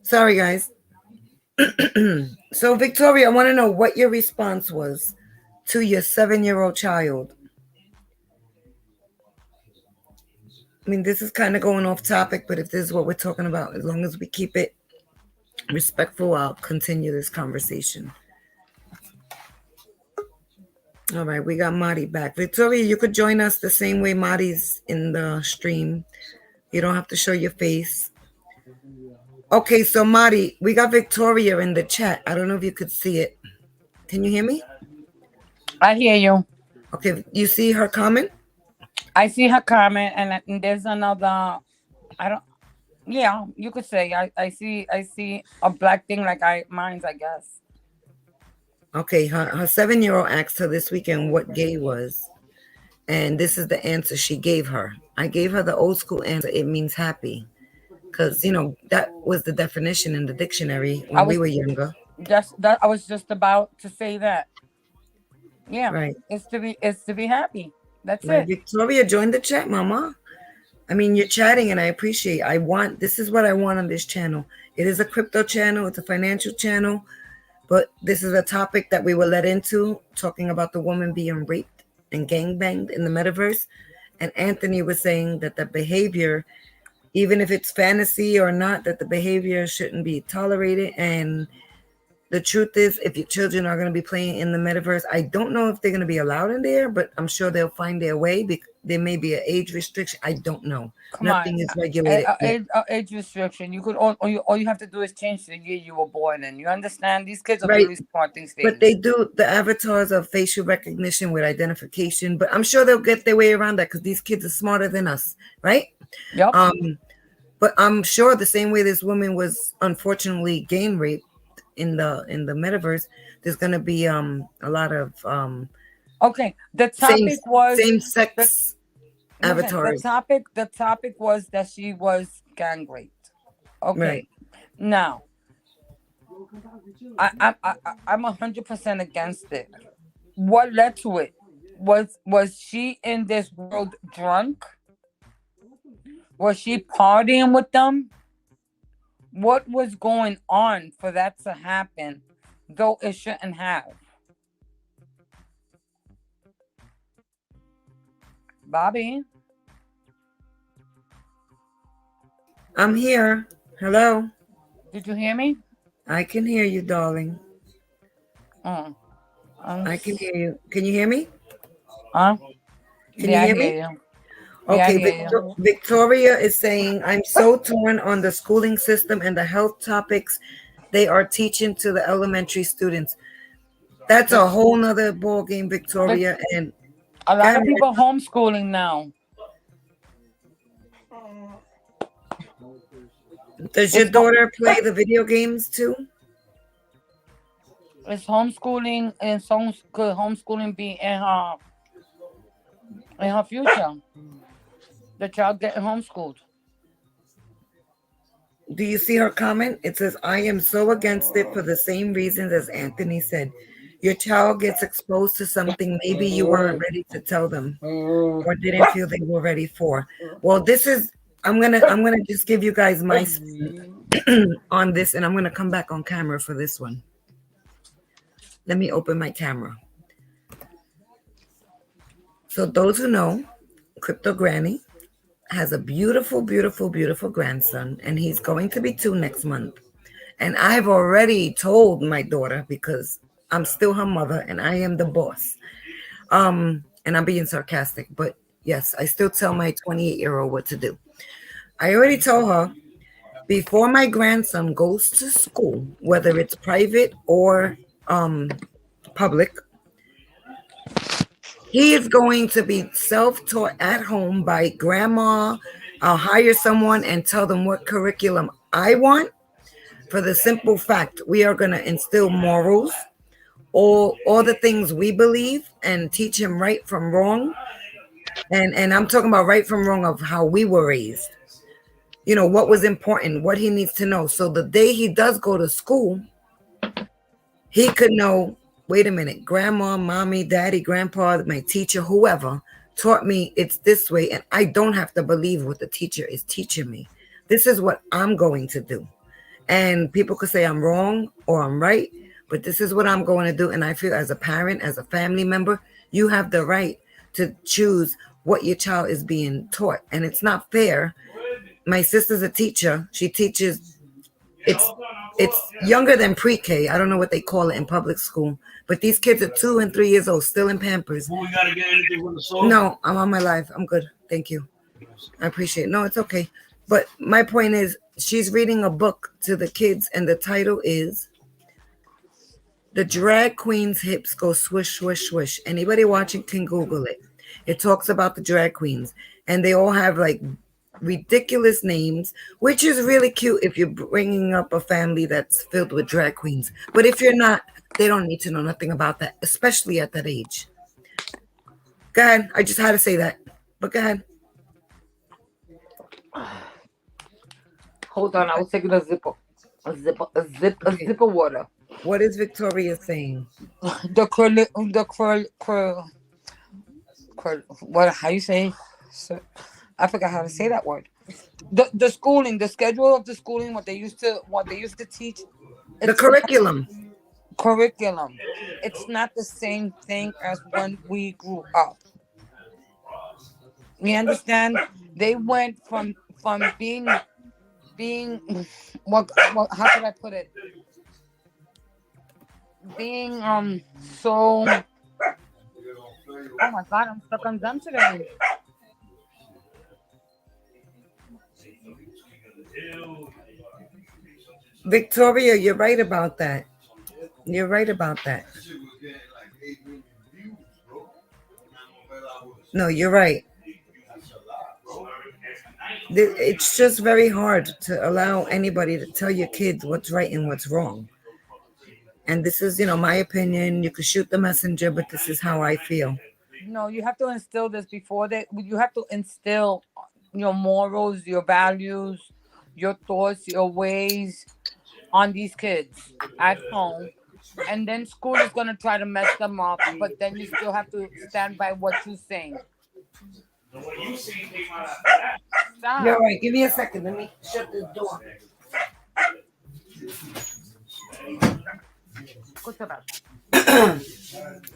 Sorry, guys. So, Victoria, I want to know what your response was to your 7-year-old child. I mean, this is kind of going off topic, but if this is what we're talking about, as long as we keep it respectful, I'll continue this conversation. All right, we got Marty back. Victoria, you could join us the same way Marty's in the stream. You don't have to show your face. Okay, so Marty, we got Victoria in the chat. I don't know if you could see it. Can you hear me? I hear you. Okay, you see her comment? I see her comment, and there's another. I don't. Yeah, you could say I see a black thing like mine's, I guess. Okay, her 7-year-old asked her this weekend what gay was, and this is the answer she gave her. I gave her the old school answer. It means happy, because that was the definition in the dictionary when we were younger. I was just about to say that. Yeah, right. It's to be happy. That's right. it. Victoria, join the chat, Mama. I mean, you're chatting, and I appreciate. This is what I want on this channel. It is a crypto channel. It's a financial channel. But this is a topic that we were led into, talking about the woman being raped and gangbanged in the metaverse. And Anthony was saying that the behavior, even if it's fantasy or not, that the behavior shouldn't be tolerated. And the truth is, if your children are going to be playing in the metaverse, I don't know if they're going to be allowed in there, but I'm sure they'll find their way. There may be an age restriction. I don't know. Nothing is regulated. Age restriction. You could all you have to do is change the year you were born in. You understand? These kids are really smart these days. But they do the avatars of facial recognition with identification. But I'm sure they'll get their way around that because these kids are smarter than us, right? Yep. But I'm sure the same way this woman was unfortunately gang raped in the metaverse, there's going to be a lot of okay, the topic was same sex avatars. The topic was that she was gang raped. Okay. Right. Now I'm 100% against it. What led to it? Was she in this world drunk? Was she partying with them? What was going on for that to happen, though it shouldn't have? Bobby? I'm here. Hello? Did you hear me? I can hear you, darling. I can hear you. Can you hear me? Huh? Can you hear me? You. Okay, Victoria is saying, I'm so torn on the schooling system and the health topics they are teaching to the elementary students. That's a whole nother ball game, Victoria. And a lot of people homeschooling now. Does your daughter play the video games too? Is homeschooling and could homeschooling be in her future? The child getting homeschooled. Do you see her comment? It says, I am so against it for the same reasons as Anthony said. Your child gets exposed to something maybe you weren't ready to tell them or didn't feel they were ready for. Well, I'm gonna just give you guys my on this, and I'm gonna come back on camera for this one. Let me open my camera. So those who know, Crypto Granny has a beautiful, beautiful, beautiful grandson, and he's going to be 2 next month. And I've already told my daughter, because I'm still her mother and I am the boss. And I'm being sarcastic, but yes, I still tell my 28-year-old what to do. I already told her, before my grandson goes to school, whether it's private or public, he is going to be self-taught at home by grandma. I'll hire someone and tell them what curriculum I want, for the simple fact we are going to instill morals, all the things we believe, and teach him right from wrong. And I'm talking about right from wrong of how we were raised. You know, what was important, what he needs to know. So the day he does go to school, he could know, wait a minute, grandma, mommy, daddy, grandpa, my teacher, whoever taught me it's this way, and I don't have to believe what the teacher is teaching me. This is what I'm going to do. And people could say I'm wrong or I'm right, but this is what I'm going to do. And I feel as a parent, as a family member, you have the right to choose what your child is being taught. And it's not fair. My sister's a teacher. She teaches, it's it's younger than pre-K. I don't know what they call it in public school. But these kids are 2 and 3 years old, still in Pampers. Well, we gotta get anything from the soul. No, I'm on my life. I'm good. Thank you. I appreciate it. No, it's okay. But my point is, she's reading a book to the kids, and the title is The Drag Queen's Hips Go Swish, Swish, Swish. Anybody watching can Google it. It talks about the drag queens, and they all have like ridiculous names, which is really cute if you're bringing up a family that's filled with drag queens. But if you're not, they don't need to know nothing about that, especially at that age. Go ahead. I just had to say that. But go ahead. Hold on, I was taking a sip of water. What is Victoria saying? What? How you say? I forgot how to say that word. The schooling, the schedule of the schooling, what they used to teach. The curriculum. Curriculum. It's not the same thing as when we grew up. You understand? They went from being what how could I put it? Being so, oh my god, I'm stuck on them today. Victoria, you're right about that. You're right about that. No, you're right. It's just very hard to allow anybody to tell your kids what's right and what's wrong. And this is, my opinion. You could shoot the messenger, but this is how I feel. No, you have to instill this before that. You have to instill your morals, your values, your thoughts, your ways on these kids at home. And then school is going to try to mess them up, but then you still have to stand by what you're saying. Stop. You're right. Give me a second. Let me shut this door.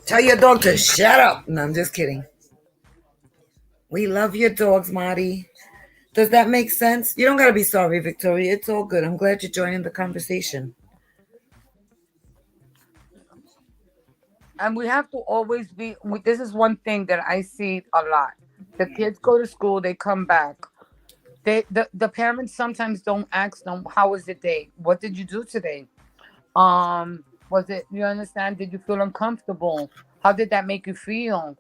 Tell your dog to shut up. No, I'm just kidding. We love your dogs, Marty. Does that make sense? You don't got to be sorry, Victoria. It's all good. I'm glad you're joining the conversation. And we have to always be, this is one thing that I see a lot. The kids go to school, they come back. The parents sometimes don't ask them, how was the day? What did you do today? Was it, you understand? Did you feel uncomfortable? How did that make you feel?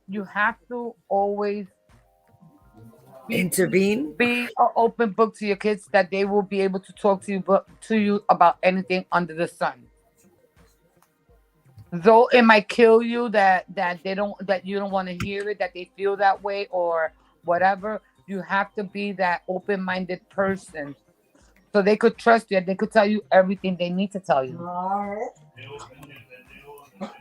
You have to always intervene. Be an open book to your kids that they will be able to talk to you about anything under the sun. Though it might kill you that you don't want to hear it, that they feel that way or whatever, you have to be that open-minded person. So they could trust you and they could tell you everything they need to tell you.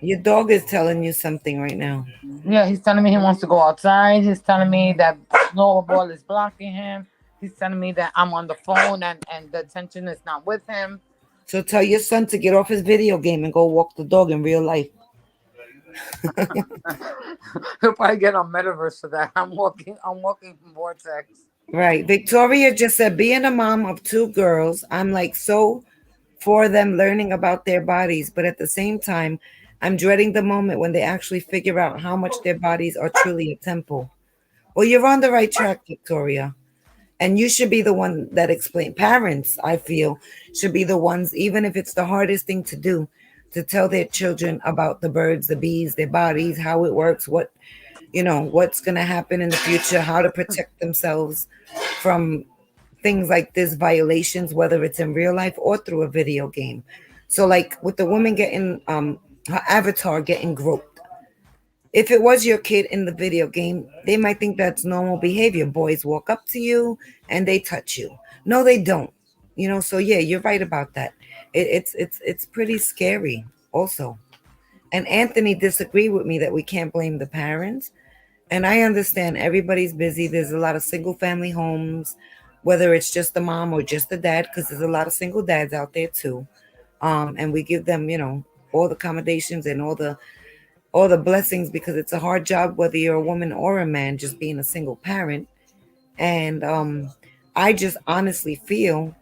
Your dog is telling you something right now. Yeah, he's telling me he wants to go outside. He's telling me that snowball is blocking him. He's telling me that I'm on the phone and the attention is not with him. So tell your son to get off his video game and go walk the dog in real life. He'll probably get on Metaverse for that. I'm walking from Vortex. Right. Victoria just said, being a mom of 2 girls, I'm like so for them learning about their bodies, but at the same time, I'm dreading the moment when they actually figure out how much their bodies are truly a temple. Well, you're on the right track, Victoria. And you should be the one that explain. Parents, I feel, should be the ones, even if it's the hardest thing to do, to tell their children about the birds, the bees, their bodies, how it works, what's going to happen in the future, how to protect themselves from things like this, violations, whether it's in real life or through a video game. So like with the woman getting her avatar getting groped. If it was your kid in the video game, they might think that's normal behavior. Boys walk up to you and they touch you. No, they don't. So yeah, you're right about that. it's pretty scary also. And Anthony disagreed with me that we can't blame the parents. And I understand everybody's busy. There's a lot of single family homes, whether it's just the mom or just the dad, because there's a lot of single dads out there too. And we give them, all the accommodations and all the blessings because it's a hard job whether you're a woman or a man, just being a single parent. And I just honestly feel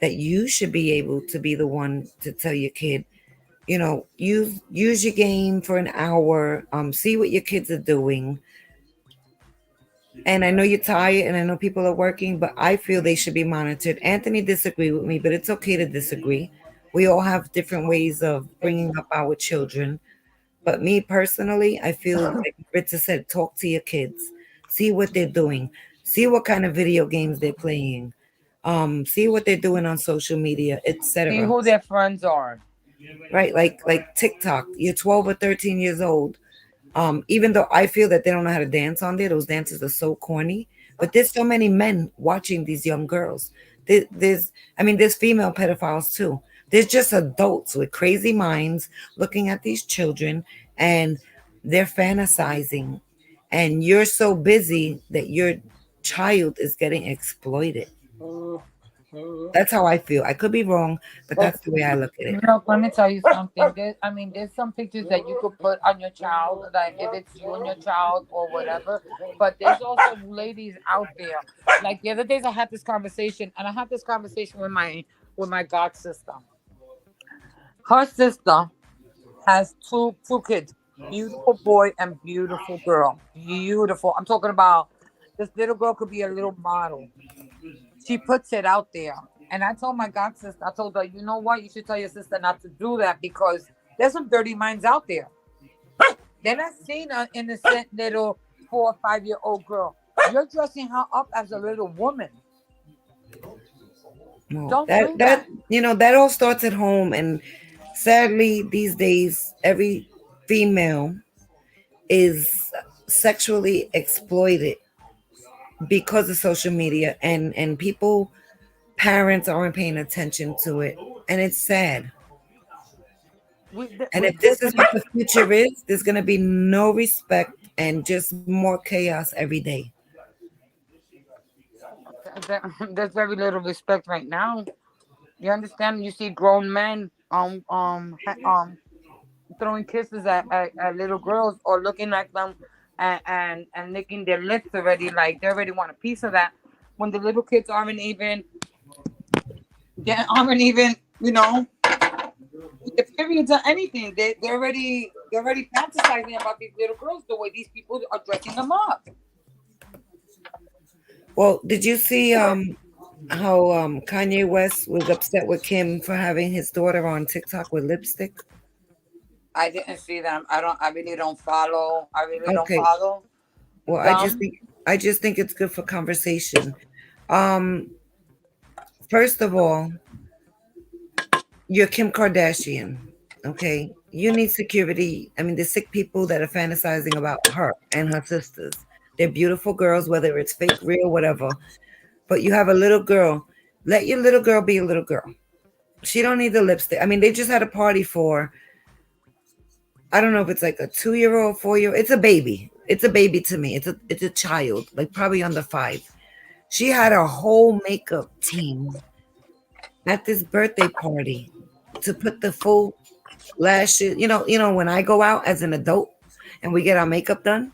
that you should be able to be the one to tell your kid, use your game for an hour, see what your kids are doing. And I know you're tired and I know people are working, but I feel they should be monitored. Anthony disagreed with me, but it's okay to disagree. We all have different ways of bringing up our children. But me personally, I feel like Ritza said, talk to your kids, see what they're doing, see what kind of video games they're playing, see what they're doing on social media, See etc. who their friends are. Right? Like TikTok. You're 12 or 13 years old. Even though I feel that they don't know how to dance on there, those dances are so corny. But there's so many men watching these young girls. There's female pedophiles too. There's just adults with crazy minds looking at these children and they're fantasizing. And you're so busy that your child is getting exploited. Mhm. That's how I feel. I could be wrong, but that's the way I look at it. No, let me tell you something. There's some pictures that you could put on your child, like if it's you and your child or whatever. But there's also ladies out there. Like the other days, I had this conversation, and I had this conversation with my god sister. Her sister has two kids, beautiful boy and beautiful girl. Beautiful. I'm talking about this little girl could be a little model. She puts it out there. And I told my god sister, I told her, you know what? You should tell your sister not to do that because there's some dirty minds out there. They're not seeing an innocent little 4 or 5 year old girl. You're dressing her up as a little woman. No, Don't that do that that. that all starts at home, and sadly, these days, every female is sexually exploited because of social media, and people, parents aren't paying attention to it, and it's sad. And if this is what the future is, there's gonna be no respect and just more chaos every day. There's very little respect right now. You understand? You see grown men throwing kisses at little girls or looking at them and licking their lips already, like they already want a piece of that. When the little kids aren't even with the periods or anything. They're already fantasizing about these little girls the way these people are dressing them up. Well, did you see how Kanye West was upset with Kim for having his daughter on TikTok with lipstick? I didn't see them. I really don't follow. I really don't Okay. follow Well, them. I just think it's good for conversation. Um, First of all, you're Kim Kardashian. Okay. You need security. I mean, there's sick people that are fantasizing about her and her sisters. They're beautiful girls, whether it's fake, real, whatever. But you have a little girl. Let your little girl be a little girl. She don't need the lipstick. I mean, they just had a party for, I don't know if it's like a 2 year old, 4 year. It's a baby. It's a baby to me. It's a child, like probably under 5. She had a whole makeup team at this birthday party to put the full lashes. When I go out as an adult and we get our makeup done,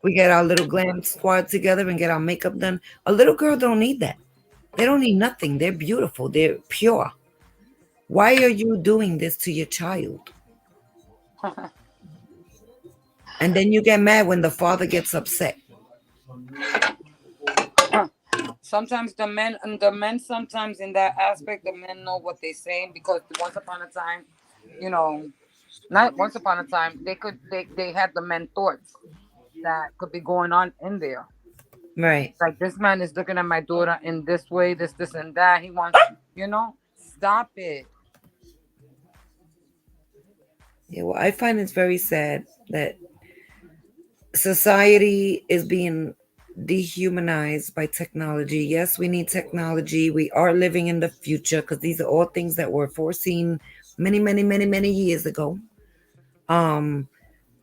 we get our little glam squad together and get our makeup done. A little girl don't need that. They don't need nothing. They're beautiful. They're pure. Why are you doing this to your child? And then you get mad when the father gets upset. Sometimes the men sometimes in that aspect, the men know what they're saying because once upon a time, you know, not once upon a time, they had the men thoughts that could be going on in there. Right. Like this man is looking at my daughter in this way, this and that. He wants, stop it. Yeah, well, I find it's very sad that society is being dehumanized by technology. Yes, we need technology. We are living in the future because these are all things that were foreseen many, many, many, many years ago. Um,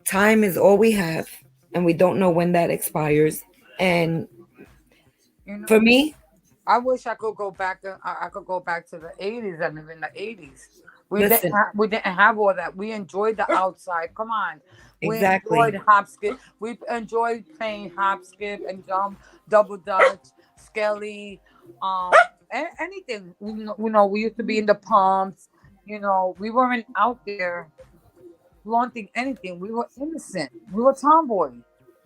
Time is all we have, and we don't know when that expires. And You know, for me, I wish I could go back. I could go back to the 80s. I live in the 80s. listen, We didn't have all that. We enjoyed the outside. Come on, we exactly. enjoyed hop skip. We enjoyed playing hop skip and jump, double dutch, skelly, anything. We used to be in the pumps. We weren't out there flaunting anything. We were innocent. We were tomboy.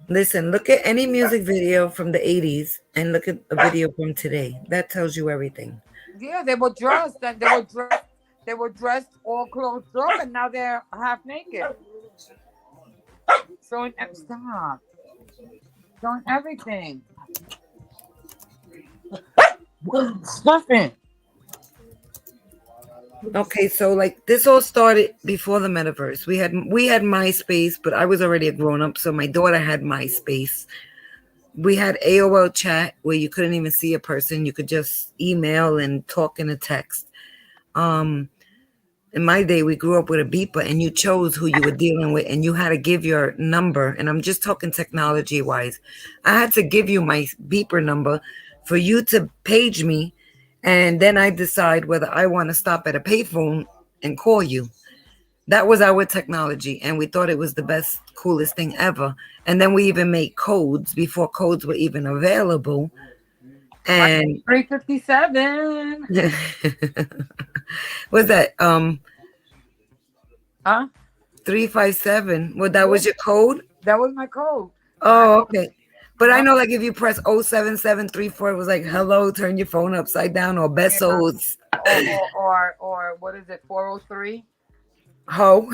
Listen, look at any music video from the 80s and look at a video from today. That tells you everything. Yeah, they were dressed and they were dressed all clothed up, and now they're half naked. Stop. Showing everything. Stuffing. Okay, so like this all started before the metaverse. We had MySpace, but I was already a grown up, so my daughter had MySpace. We had AOL chat where you couldn't even see a person. You could just email and talk in a text. Um, in my day, we grew up with a beeper and you chose who you were dealing with and you had to give your number. And I'm just talking technology wise. I had to give you my beeper number for you to page me. And then I decide whether I want to stop at a payphone and call you. That was our technology. And we thought it was the best, coolest thing ever. And then we even made codes before codes were even available. And 357. was that Huh? 357? Well, that was your code? That was my code. Oh, okay. But I know, like, if you press 07734, it was like, hello, turn your phone upside down, or besos. Or what is it? 403. Ho.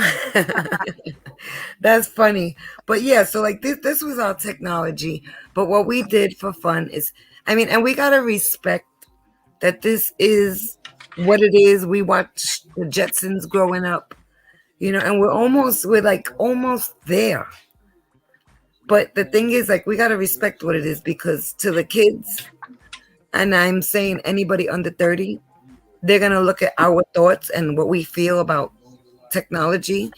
That's funny. But yeah, so like this was our technology. But what we did for fun is, and we gotta respect that this is what it is. We watched the Jetsons growing up, and we're like almost there. But the thing is, like, we gotta respect what it is, because to the kids, and I'm saying anybody under 30, they're gonna look at our thoughts and what we feel about technology,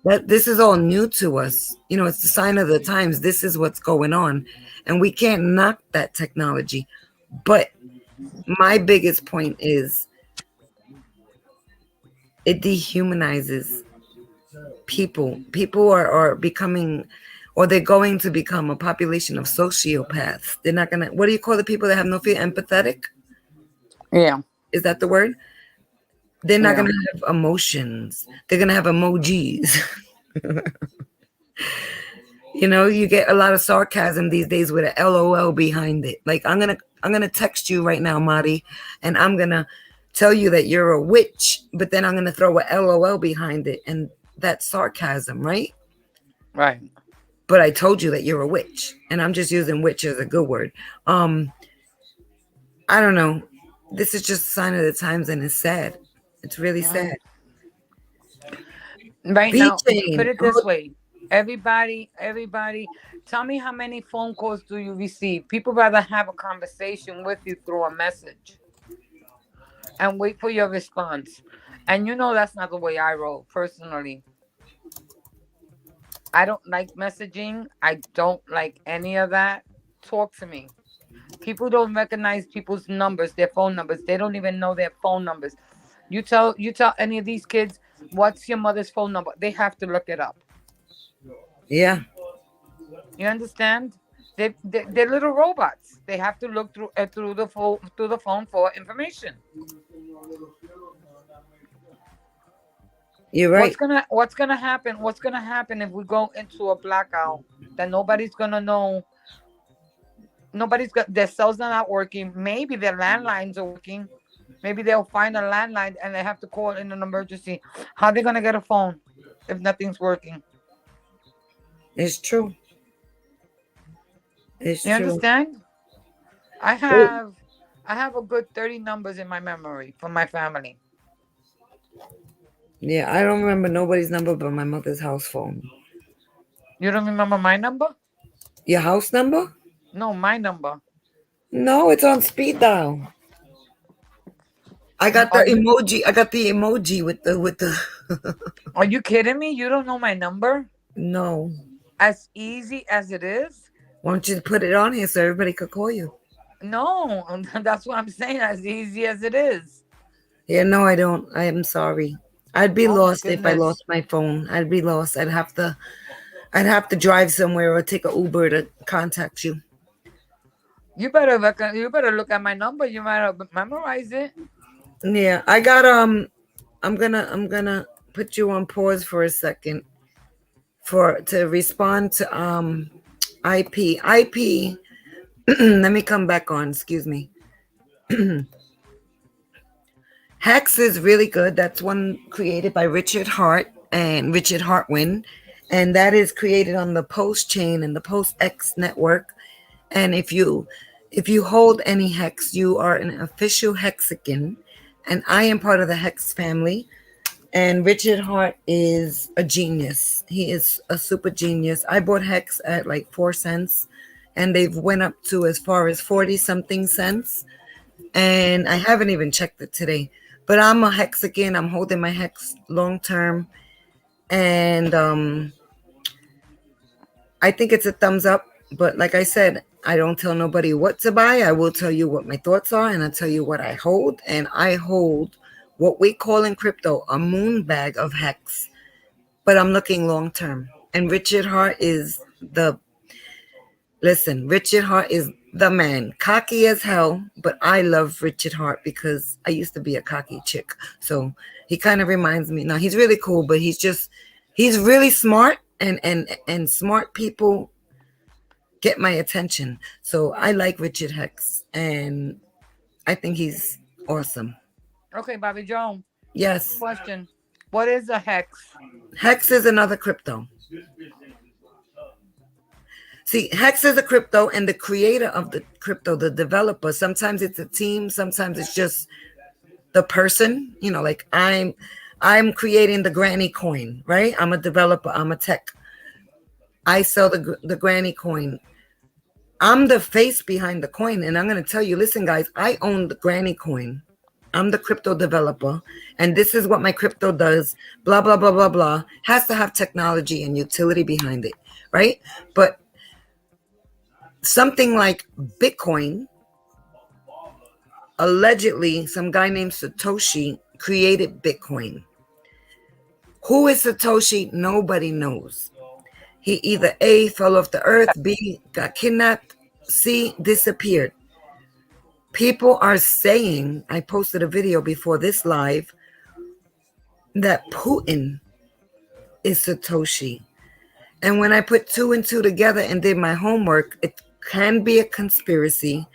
that this is all new to us. It's the sign of the times. This is what's going on, and we can't knock that technology. But my biggest point is it dehumanizes people. People are becoming, or they're going to become, a population of sociopaths. They're not gonna, what do you call the people that have no fear? Empathetic? Yeah. Is that the word? They're not going to have emotions. They're going to have emojis. You get a lot of sarcasm these days with a LOL behind it. Like, I'm going to text you right now, Marty, and I'm going to tell you that you're a witch, but then I'm going to throw a LOL behind it, and that's sarcasm, right? Right. But I told you that you're a witch, and I'm just using witch as a good word. I don't know. This is just a sign of the times, and it's sad. It's really sad. Right now, B-chain. put it this way. Everybody, tell me, how many phone calls do you receive? People rather have a conversation with you through a message and wait for your response. And that's not the way I roll, personally. I don't like messaging. I don't like any of that. Talk to me. People don't recognize people's numbers, their phone numbers. They don't even know their phone numbers. You tell any of these kids, what's your mother's phone number? They have to look it up. Yeah. You understand? They're little robots. They have to look through the phone for information. You're right. What's gonna happen? What's gonna happen if we go into a blackout? That nobody's gonna know. Their cells are not working. Maybe their landlines are working. Maybe they'll find a landline and they have to call in an emergency. How are they gonna get a phone if nothing's working? It's true. It's You true. understand? I have a good 30 numbers in my memory from my family. Yeah, I don't remember nobody's number but my mother's house phone. You don't remember my number? Your house number? No, my number. No, it's on speed dial. I got the Are you emoji. I got the emoji with the. are you kidding me? You don't know my number? No. As easy as it is? Why don't you put it on here so everybody could call you? No, that's what I'm saying. As easy as it is. Yeah, no, I don't. I am sorry. I'd be Oh my lost if I goodness. lost my phone. I'd be lost. I'd have to drive somewhere or take an Uber to contact you. You better look at my number. You might have memorize it. Yeah, I got I'm gonna put you on pause for a second for to respond to IP. Let me come back on. Excuse me. Hex is really good. That's one created by Richard Hart and Richard Hartwin, and that is created on the Post chain and the Post X network. And if you hold any hex, you are an official hexagon, and I am part of the Hex family. And Richard Hart is a genius. He is a super genius. I bought Hex at like 4 cents, and they've went up to as far as 40 something cents. And I haven't even checked it today. But I'm a hexagon. I'm holding my hex long term, and I think it's a thumbs up. But like I said, I don't tell nobody what to buy. I will tell you what my thoughts are, and I'll tell you what I hold. And I hold what we call in crypto a moon bag of hex. But I'm looking long term. And Richard Hart is Richard Hart is the man. Cocky as hell, but I love Richard Hart because I used to be a cocky chick. So he kind of reminds me. Now he's really cool, but he's really smart, and smart people get my attention. So I like Richard Hex, and I think he's awesome. Okay, Bobby Joe. Yes. Question. What is a hex? Hex is another crypto. See, Hex is a crypto, and the creator of the crypto, the developer, sometimes it's a team, sometimes it's just the person. Like I'm creating the granny coin, right? I'm a developer, I'm a tech. I sell the granny coin. I'm the face behind the coin, and I'm going to tell you, listen, guys, I own the granny coin. I'm the crypto developer, and this is what my crypto does. Blah, blah, blah, blah, blah. Has to have technology and utility behind it, right? But something like Bitcoin, allegedly, some guy named Satoshi created Bitcoin. Who is Satoshi? Nobody knows. He either A, fell off the earth, B, got kidnapped, C, disappeared. People are saying, I posted a video before this live, that Putin is Satoshi. And when I put two and two together and did my homework, it can be a conspiracy.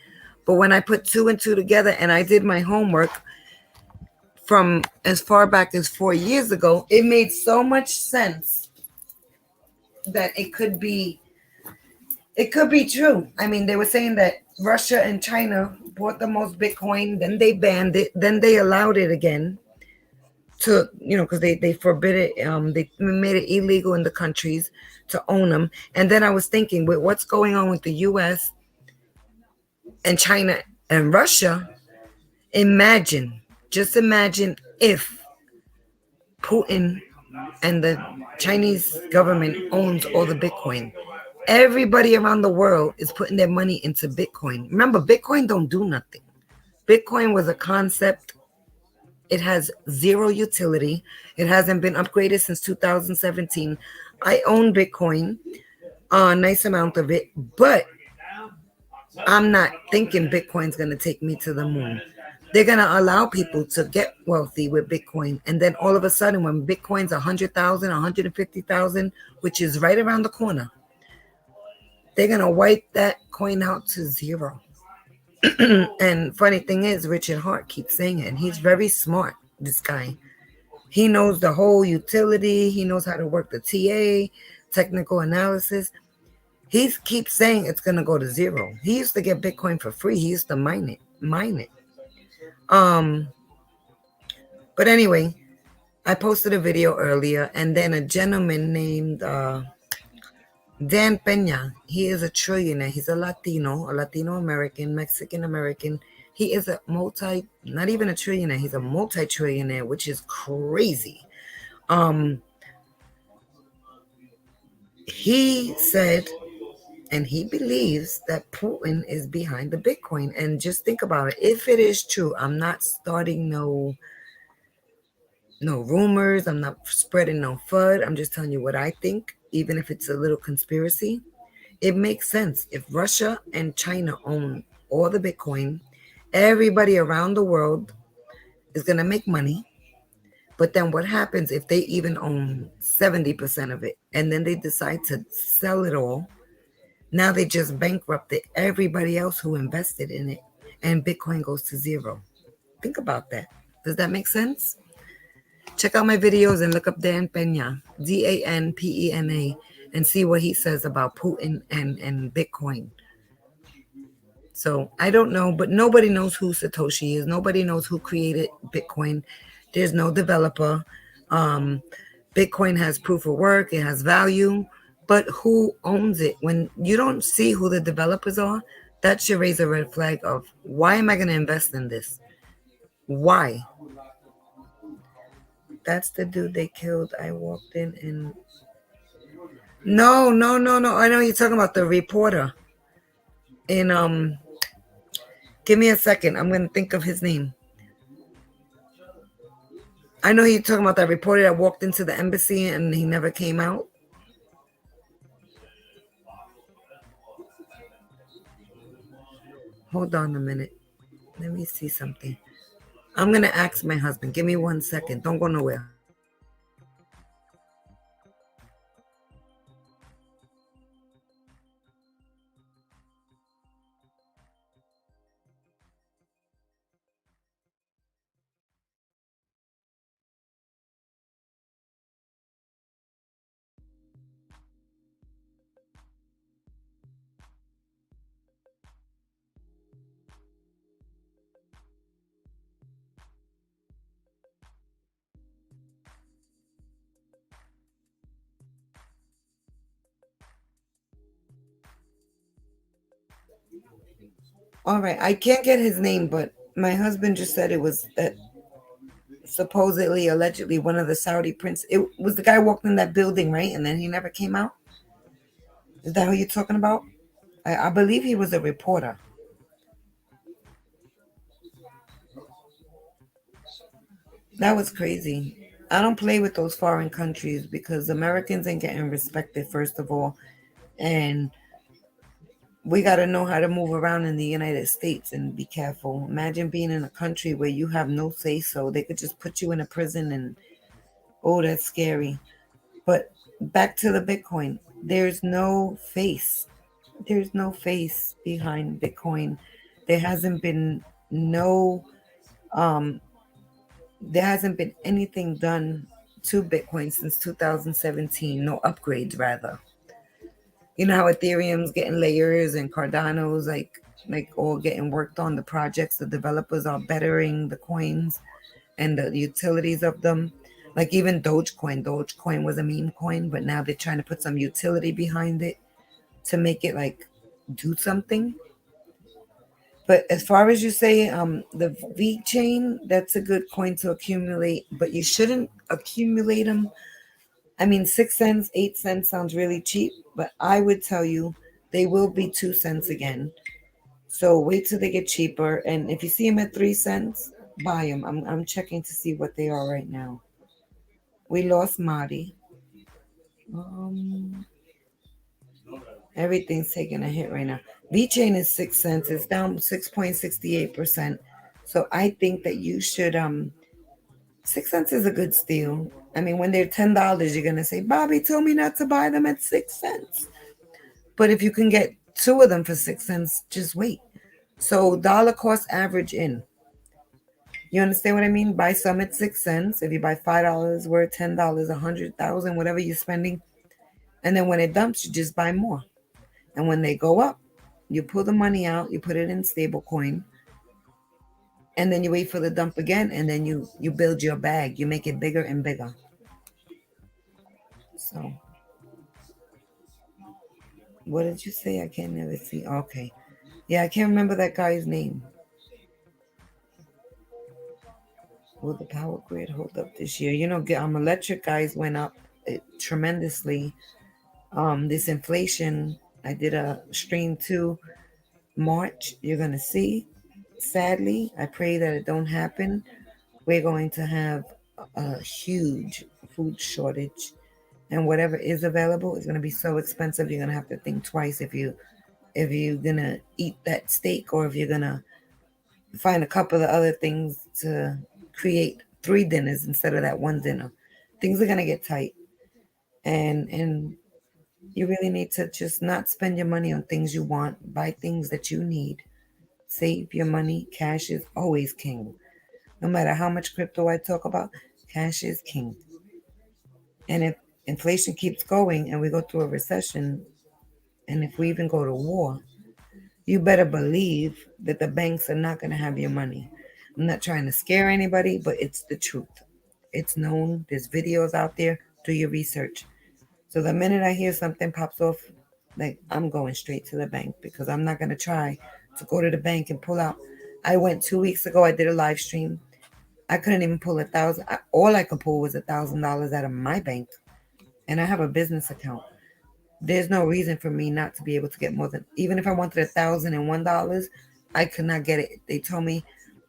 But when I put two and two together and I did my homework from as far back as 4 years ago, it made so much sense that it could be true. I mean, they were saying that Russia and China bought the most Bitcoin, then they banned it, then they allowed it again to, because they forbid it. They made it illegal in the countries to own them. And then I was thinking, with what's going on with the U.S. and China and Russia, just imagine if Putin and the Chinese government owns all the Bitcoin. Everybody around the world is putting their money into Bitcoin. Remember, Bitcoin don't do nothing. Bitcoin was a concept. It has zero utility. It hasn't been upgraded since 2017. I own Bitcoin, a nice amount of it, but I'm not thinking Bitcoin's going to take me to the moon. They're going to allow people to get wealthy with Bitcoin. And then all of a sudden, when Bitcoin's 100,000, 150,000, which is right around the corner, they're going to wipe that coin out to zero. And funny thing is, Richard Hart keeps saying it, and he's very smart, this guy. He knows the whole utility. He knows how to work the TA, technical analysis. He keeps saying it's going to go to zero. He used to get Bitcoin for free. He used to mine it. But anyway, I posted a video earlier, and then a gentleman named Dan Pena, he is a trillionaire. He's a Latino American, Mexican American. He is a not even a trillionaire, he's a multi-trillionaire, which is crazy. He said, and he believes that Putin is behind the Bitcoin. And just think about it. If it is true, I'm not starting no rumors. I'm not spreading no FUD. I'm just telling you what I think, even if it's a little conspiracy. It makes sense. If Russia and China own all the Bitcoin, everybody around the world is going to make money. But then what happens if they even own 70% of it and then they decide to sell it all? Now they just bankrupted everybody else who invested in it and Bitcoin goes to zero. Think about that. Does that make sense? Check out my videos and look up Dan Pena, Danpena, and see what he says about Putin and Bitcoin. So I don't know, but nobody knows who Satoshi is. Nobody knows who created Bitcoin. There's no developer. Bitcoin has proof of work. It has value. But who owns it? When you don't see who the developers are, that should raise a red flag of, why am I going to invest in this? Why? That's the dude they killed. I walked in and... No. I know you're talking about the reporter. In give me a second. I'm going to think of his name. I know you're talking about that reporter that walked into the embassy and he never came out. Hold on a minute. Let me see something. I'm going to ask my husband. Give me 1 second. Don't go nowhere. All right. I can't get his name, but my husband just said it was supposedly, allegedly, one of the Saudi prince. It was the guy walked in that building, right? And then he never came out. Is that who you're talking about? I believe he was a reporter. That was crazy. I don't play with those foreign countries because Americans ain't getting respected, first of all. And we got to know how to move around in the United States and be careful. Imagine being in a country where you have no say so. They could just put you in a prison and, oh, that's scary. But back to the Bitcoin. There's no face. There's no face behind Bitcoin. There hasn't been no there hasn't been anything done to Bitcoin since 2017. No upgrades, rather. You know how Ethereum's getting layers and Cardano's like all getting worked on. The projects, the developers are bettering the coins and the utilities of them. Like even Dogecoin was a meme coin, but now they're trying to put some utility behind it to make it like do something. But as far as you say, the V chain, that's a good coin to accumulate, but you shouldn't accumulate them. I mean, 6 cents, 8 cents sounds really cheap, but I would tell you they will be 2 cents again. So wait till they get cheaper. And if you see them at 3 cents, buy them. I'm checking to see what they are right now. We lost Marty. Everything's taking a hit right now. VeChain is 6 cents. It's down 6.68%. So I think that you should 6 cents is a good steal. I mean, when they're $10, you're gonna say, Bobby told me not to buy them at 6 cents. But if you can get two of them for 6 cents, just wait. So dollar cost average in. You understand what I mean? Buy some at 6 cents. If you buy $5 worth, $10, 100,000, whatever you're spending, and then when it dumps, you just buy more. And when they go up, you pull the money out, you put it in stable coin, and then you wait for the dump again, and then you build your bag. You make it bigger and bigger. So What did you say? I can't never see. Okay. Yeah, I can't remember that guy's name. Will the power grid hold up this year? Electric guys went up tremendously. This inflation, I did a stream too. March, you're gonna see. Sadly, I pray that it don't happen. We're going to have a huge food shortage, and whatever is available is gonna be so expensive. You're gonna have to think twice if you're gonna eat that steak or if you're gonna find a couple of other things to create 3 dinners instead of that one dinner. Things are gonna get tight, and you really need to just not spend your money on things you want. Buy things that you need. Save your money. Cash is always king. No matter how much crypto I talk about, cash is king. And if inflation keeps going and we go through a recession, and if we even go to war, you better believe that the banks are not going to have your money. I'm not trying to scare anybody, but it's the truth. It's known. There's videos out there. Do your research. So the minute I hear something pops off, like I'm going straight to the bank because I'm not going to try to go to the bank and pull out. I went 2 weeks ago. I did a live stream. I couldn't even pull 1,000. All I could pull was $1,000 out of my bank, and I have a business account. There's no reason for me not to be able to get more than, even if I wanted $1,001, I could not get it. They told me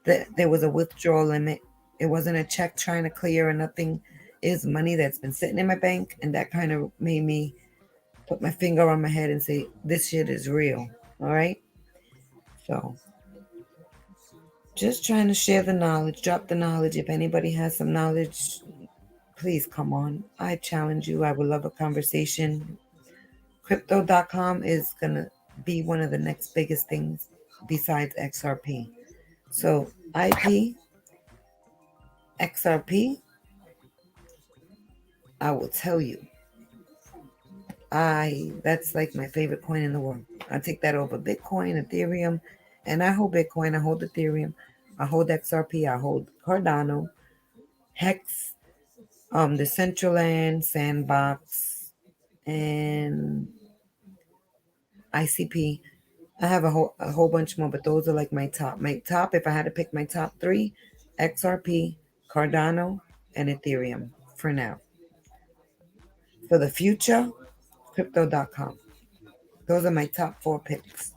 that there was a withdrawal limit. It wasn't a check trying to clear or nothing. It's money that's been sitting in my bank, and that kind of made me put my finger on my head and say, this shit is real. All right. So just trying to share the knowledge, drop the knowledge. If anybody has some knowledge, please come on. I challenge you. I would love a conversation. Crypto.com is going to be one of the next biggest things besides XRP. So, IP, XRP, I will tell you, that's like my favorite coin in the world. I take that over Bitcoin, Ethereum, and I hold Bitcoin, I hold Ethereum, I hold XRP, I hold Cardano, Hex, the Decentraland, Sandbox, and ICP. I have a whole bunch more, but those are like my top. My top, if I had to pick my top three, XRP, Cardano, and Ethereum for now. For the future, Crypto.com. Those are my top 4 picks.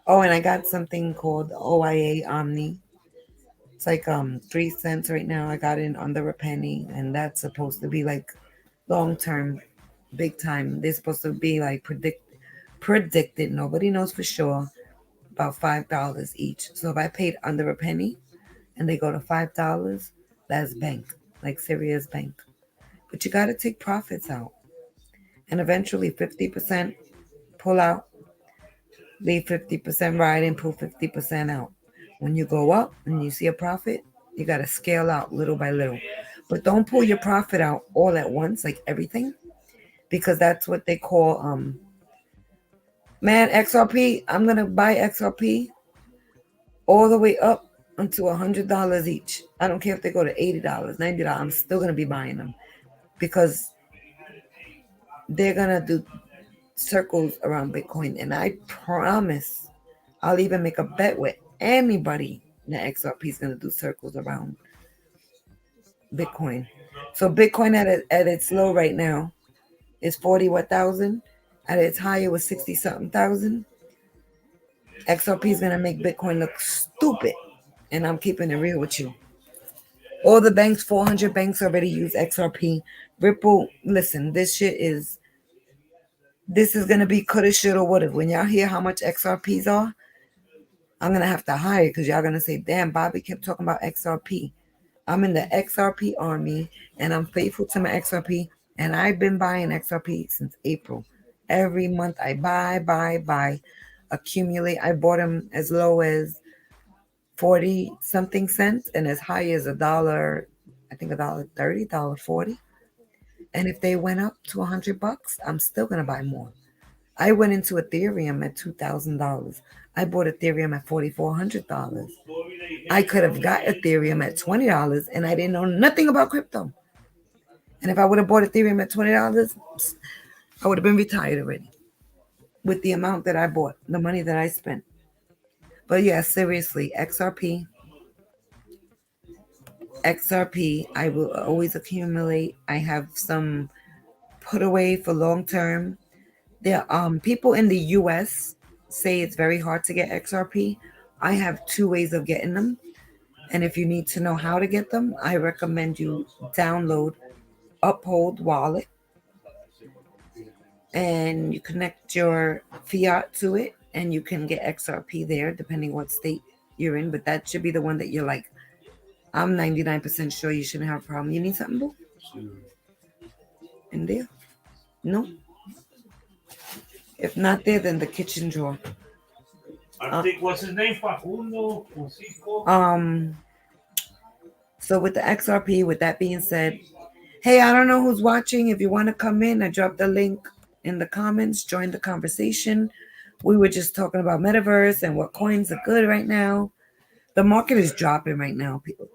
Oh, and I got something called OIA Omni. It's like 3 cents right now. I got it under a penny, and that's supposed to be like long term, big time. They're supposed to be like predicted. Nobody knows for sure. About $5 each. So if I paid under a penny and they go to $5, that's bank, like serious bank. But you got to take profits out, and eventually 50% pull out, leave 50% ride, and pull 50% out. When you go up and you see a profit, you got to scale out little by little. But don't pull your profit out all at once, like everything, because that's what they call man, XRP. I'm gonna buy XRP all the way up until $100 each. I don't care if they go to $80, $90. I'm still gonna be buying them because they're gonna do circles around Bitcoin, and I promise I'll even make a bet with anybody that XRP is gonna do circles around Bitcoin. So Bitcoin at its low right now is 40 what thousand. At its high it was 60 something thousand. XRP is gonna make Bitcoin look stupid, and I'm keeping it real with you. All the banks, 400 banks already use XRP. Ripple, listen, this is gonna be coulda, shoulda, woulda. When y'all hear how much XRPs are, I'm gonna have to hire because y'all gonna say, "Damn, Bobby kept talking about XRP." I'm in the XRP army, and I'm faithful to my XRP. And I've been buying XRP since April. Every month I buy, accumulate. I bought them as low as 40 something cents and as high as $1. I think $1.30, $1.40. And if they went up to $100, I'm still gonna buy more. I went into Ethereum at $2,000. I bought Ethereum at $4,400. I could have got Ethereum at $20, and I didn't know nothing about crypto. And if I would have bought Ethereum at $20, I would have been retired already. with the amount that I bought, the money that I spent. But yeah, seriously, XRP, I will always accumulate. I have some put away for long term. There people in the US say it's very hard to get XRP. I have two ways of getting them. And if you need to know how to get them, I recommend you download Uphold Wallet and you connect your fiat to it and you can get XRP there depending what state you're in. But that should be the one that you're like, I'm 99% sure you shouldn't have a problem. You need something, boo? In there? No? If not there, then the kitchen drawer. I think what's his name? Facundo Francisco. So with the XRP, with that being said, hey, I don't know who's watching. If you want to come in, I dropped the link in the comments. Join the conversation. We were just talking about metaverse and what coins are good right now. The market is dropping right now, people.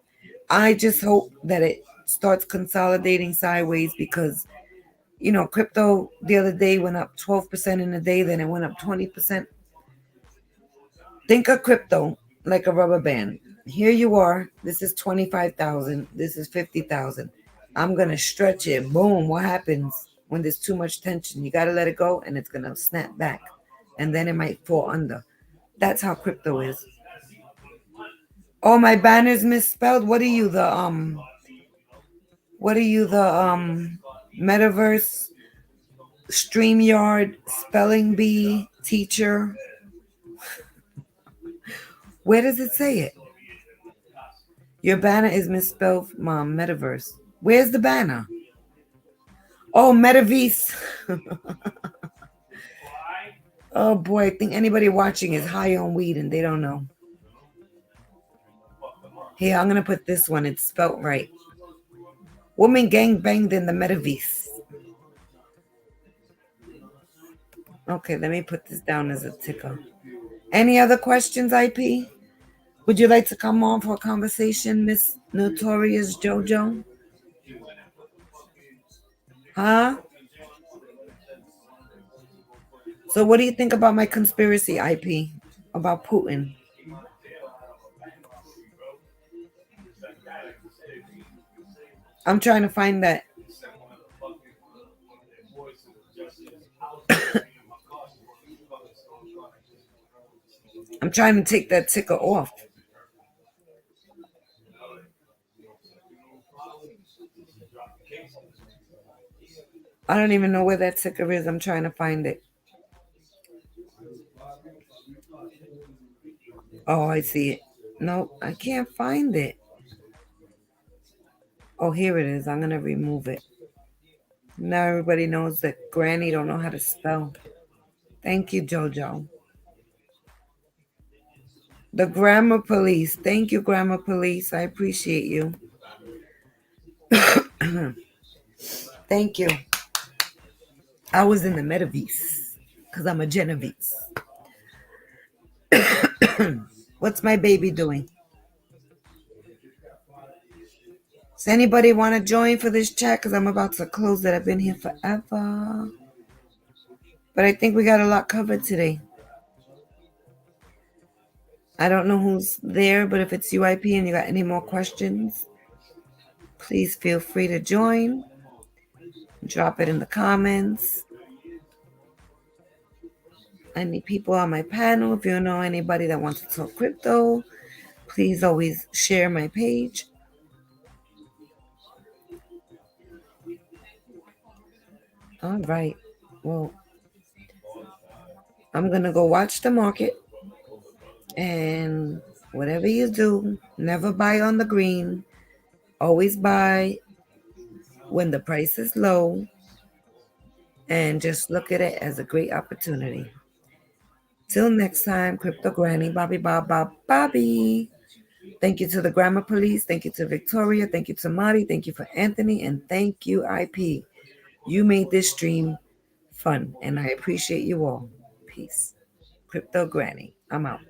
I just hope that it starts consolidating sideways because, you know, crypto the other day went up 12% in a day, then it went up 20%. Think of crypto like a rubber band. Here you are. This is 25,000. This is 50,000. I'm going to stretch it. Boom. What happens when there's too much tension? You got to let it go and it's going to snap back. And then it might fall under. That's how crypto is. Oh, my banner's misspelled. What are you, the metaverse StreamYard spelling bee teacher? Where does it say it? Your banner is misspelled, Mom. Metaverse. Where's the banner? Oh, Metaverse. Oh boy, I think anybody watching is high on weed and they don't know. Here, I'm gonna put this one. It's spelled right. Woman gang banged in the Metaverse. Okay, let me put this down as a ticker. Any other questions, IP? Would you like to come on for a conversation, Miss Notorious JoJo? Huh? So what do you think about my conspiracy, IP? About Putin? I'm trying to find that. I'm trying to take that ticker off. I don't even know where that ticker is. I'm trying to find it. Oh, I see it. No, I can't find it. Oh, here it is. I'm going to remove it. Now everybody knows that Granny don't know how to spell. Thank you, JoJo. The Grammar Police. Thank you, Grammar Police. I appreciate you. Thank you. I was in the Metaverse because I'm a Genovese. What's my baby doing? Does anybody want to join for this chat? Because I'm about to close it. I've been here forever. But I think we got a lot covered today. I don't know who's there, but if it's UIP and you got any more questions, please feel free to join. Drop it in the comments. Any people on my panel, if you know anybody that wants to talk crypto, please always share my page. All right. Well, I'm going to go watch the market. And whatever you do, never buy on the green. Always buy when the price is low. And just look at it as a great opportunity. Till next time, Crypto Granny, Bobby, Bobby. Thank you to the Grammar Police. Thank you to Victoria. Thank you to Marty. Thank you for Anthony. And thank you, IP. You made this stream fun. And I appreciate you all. Peace. Crypto Granny. I'm out.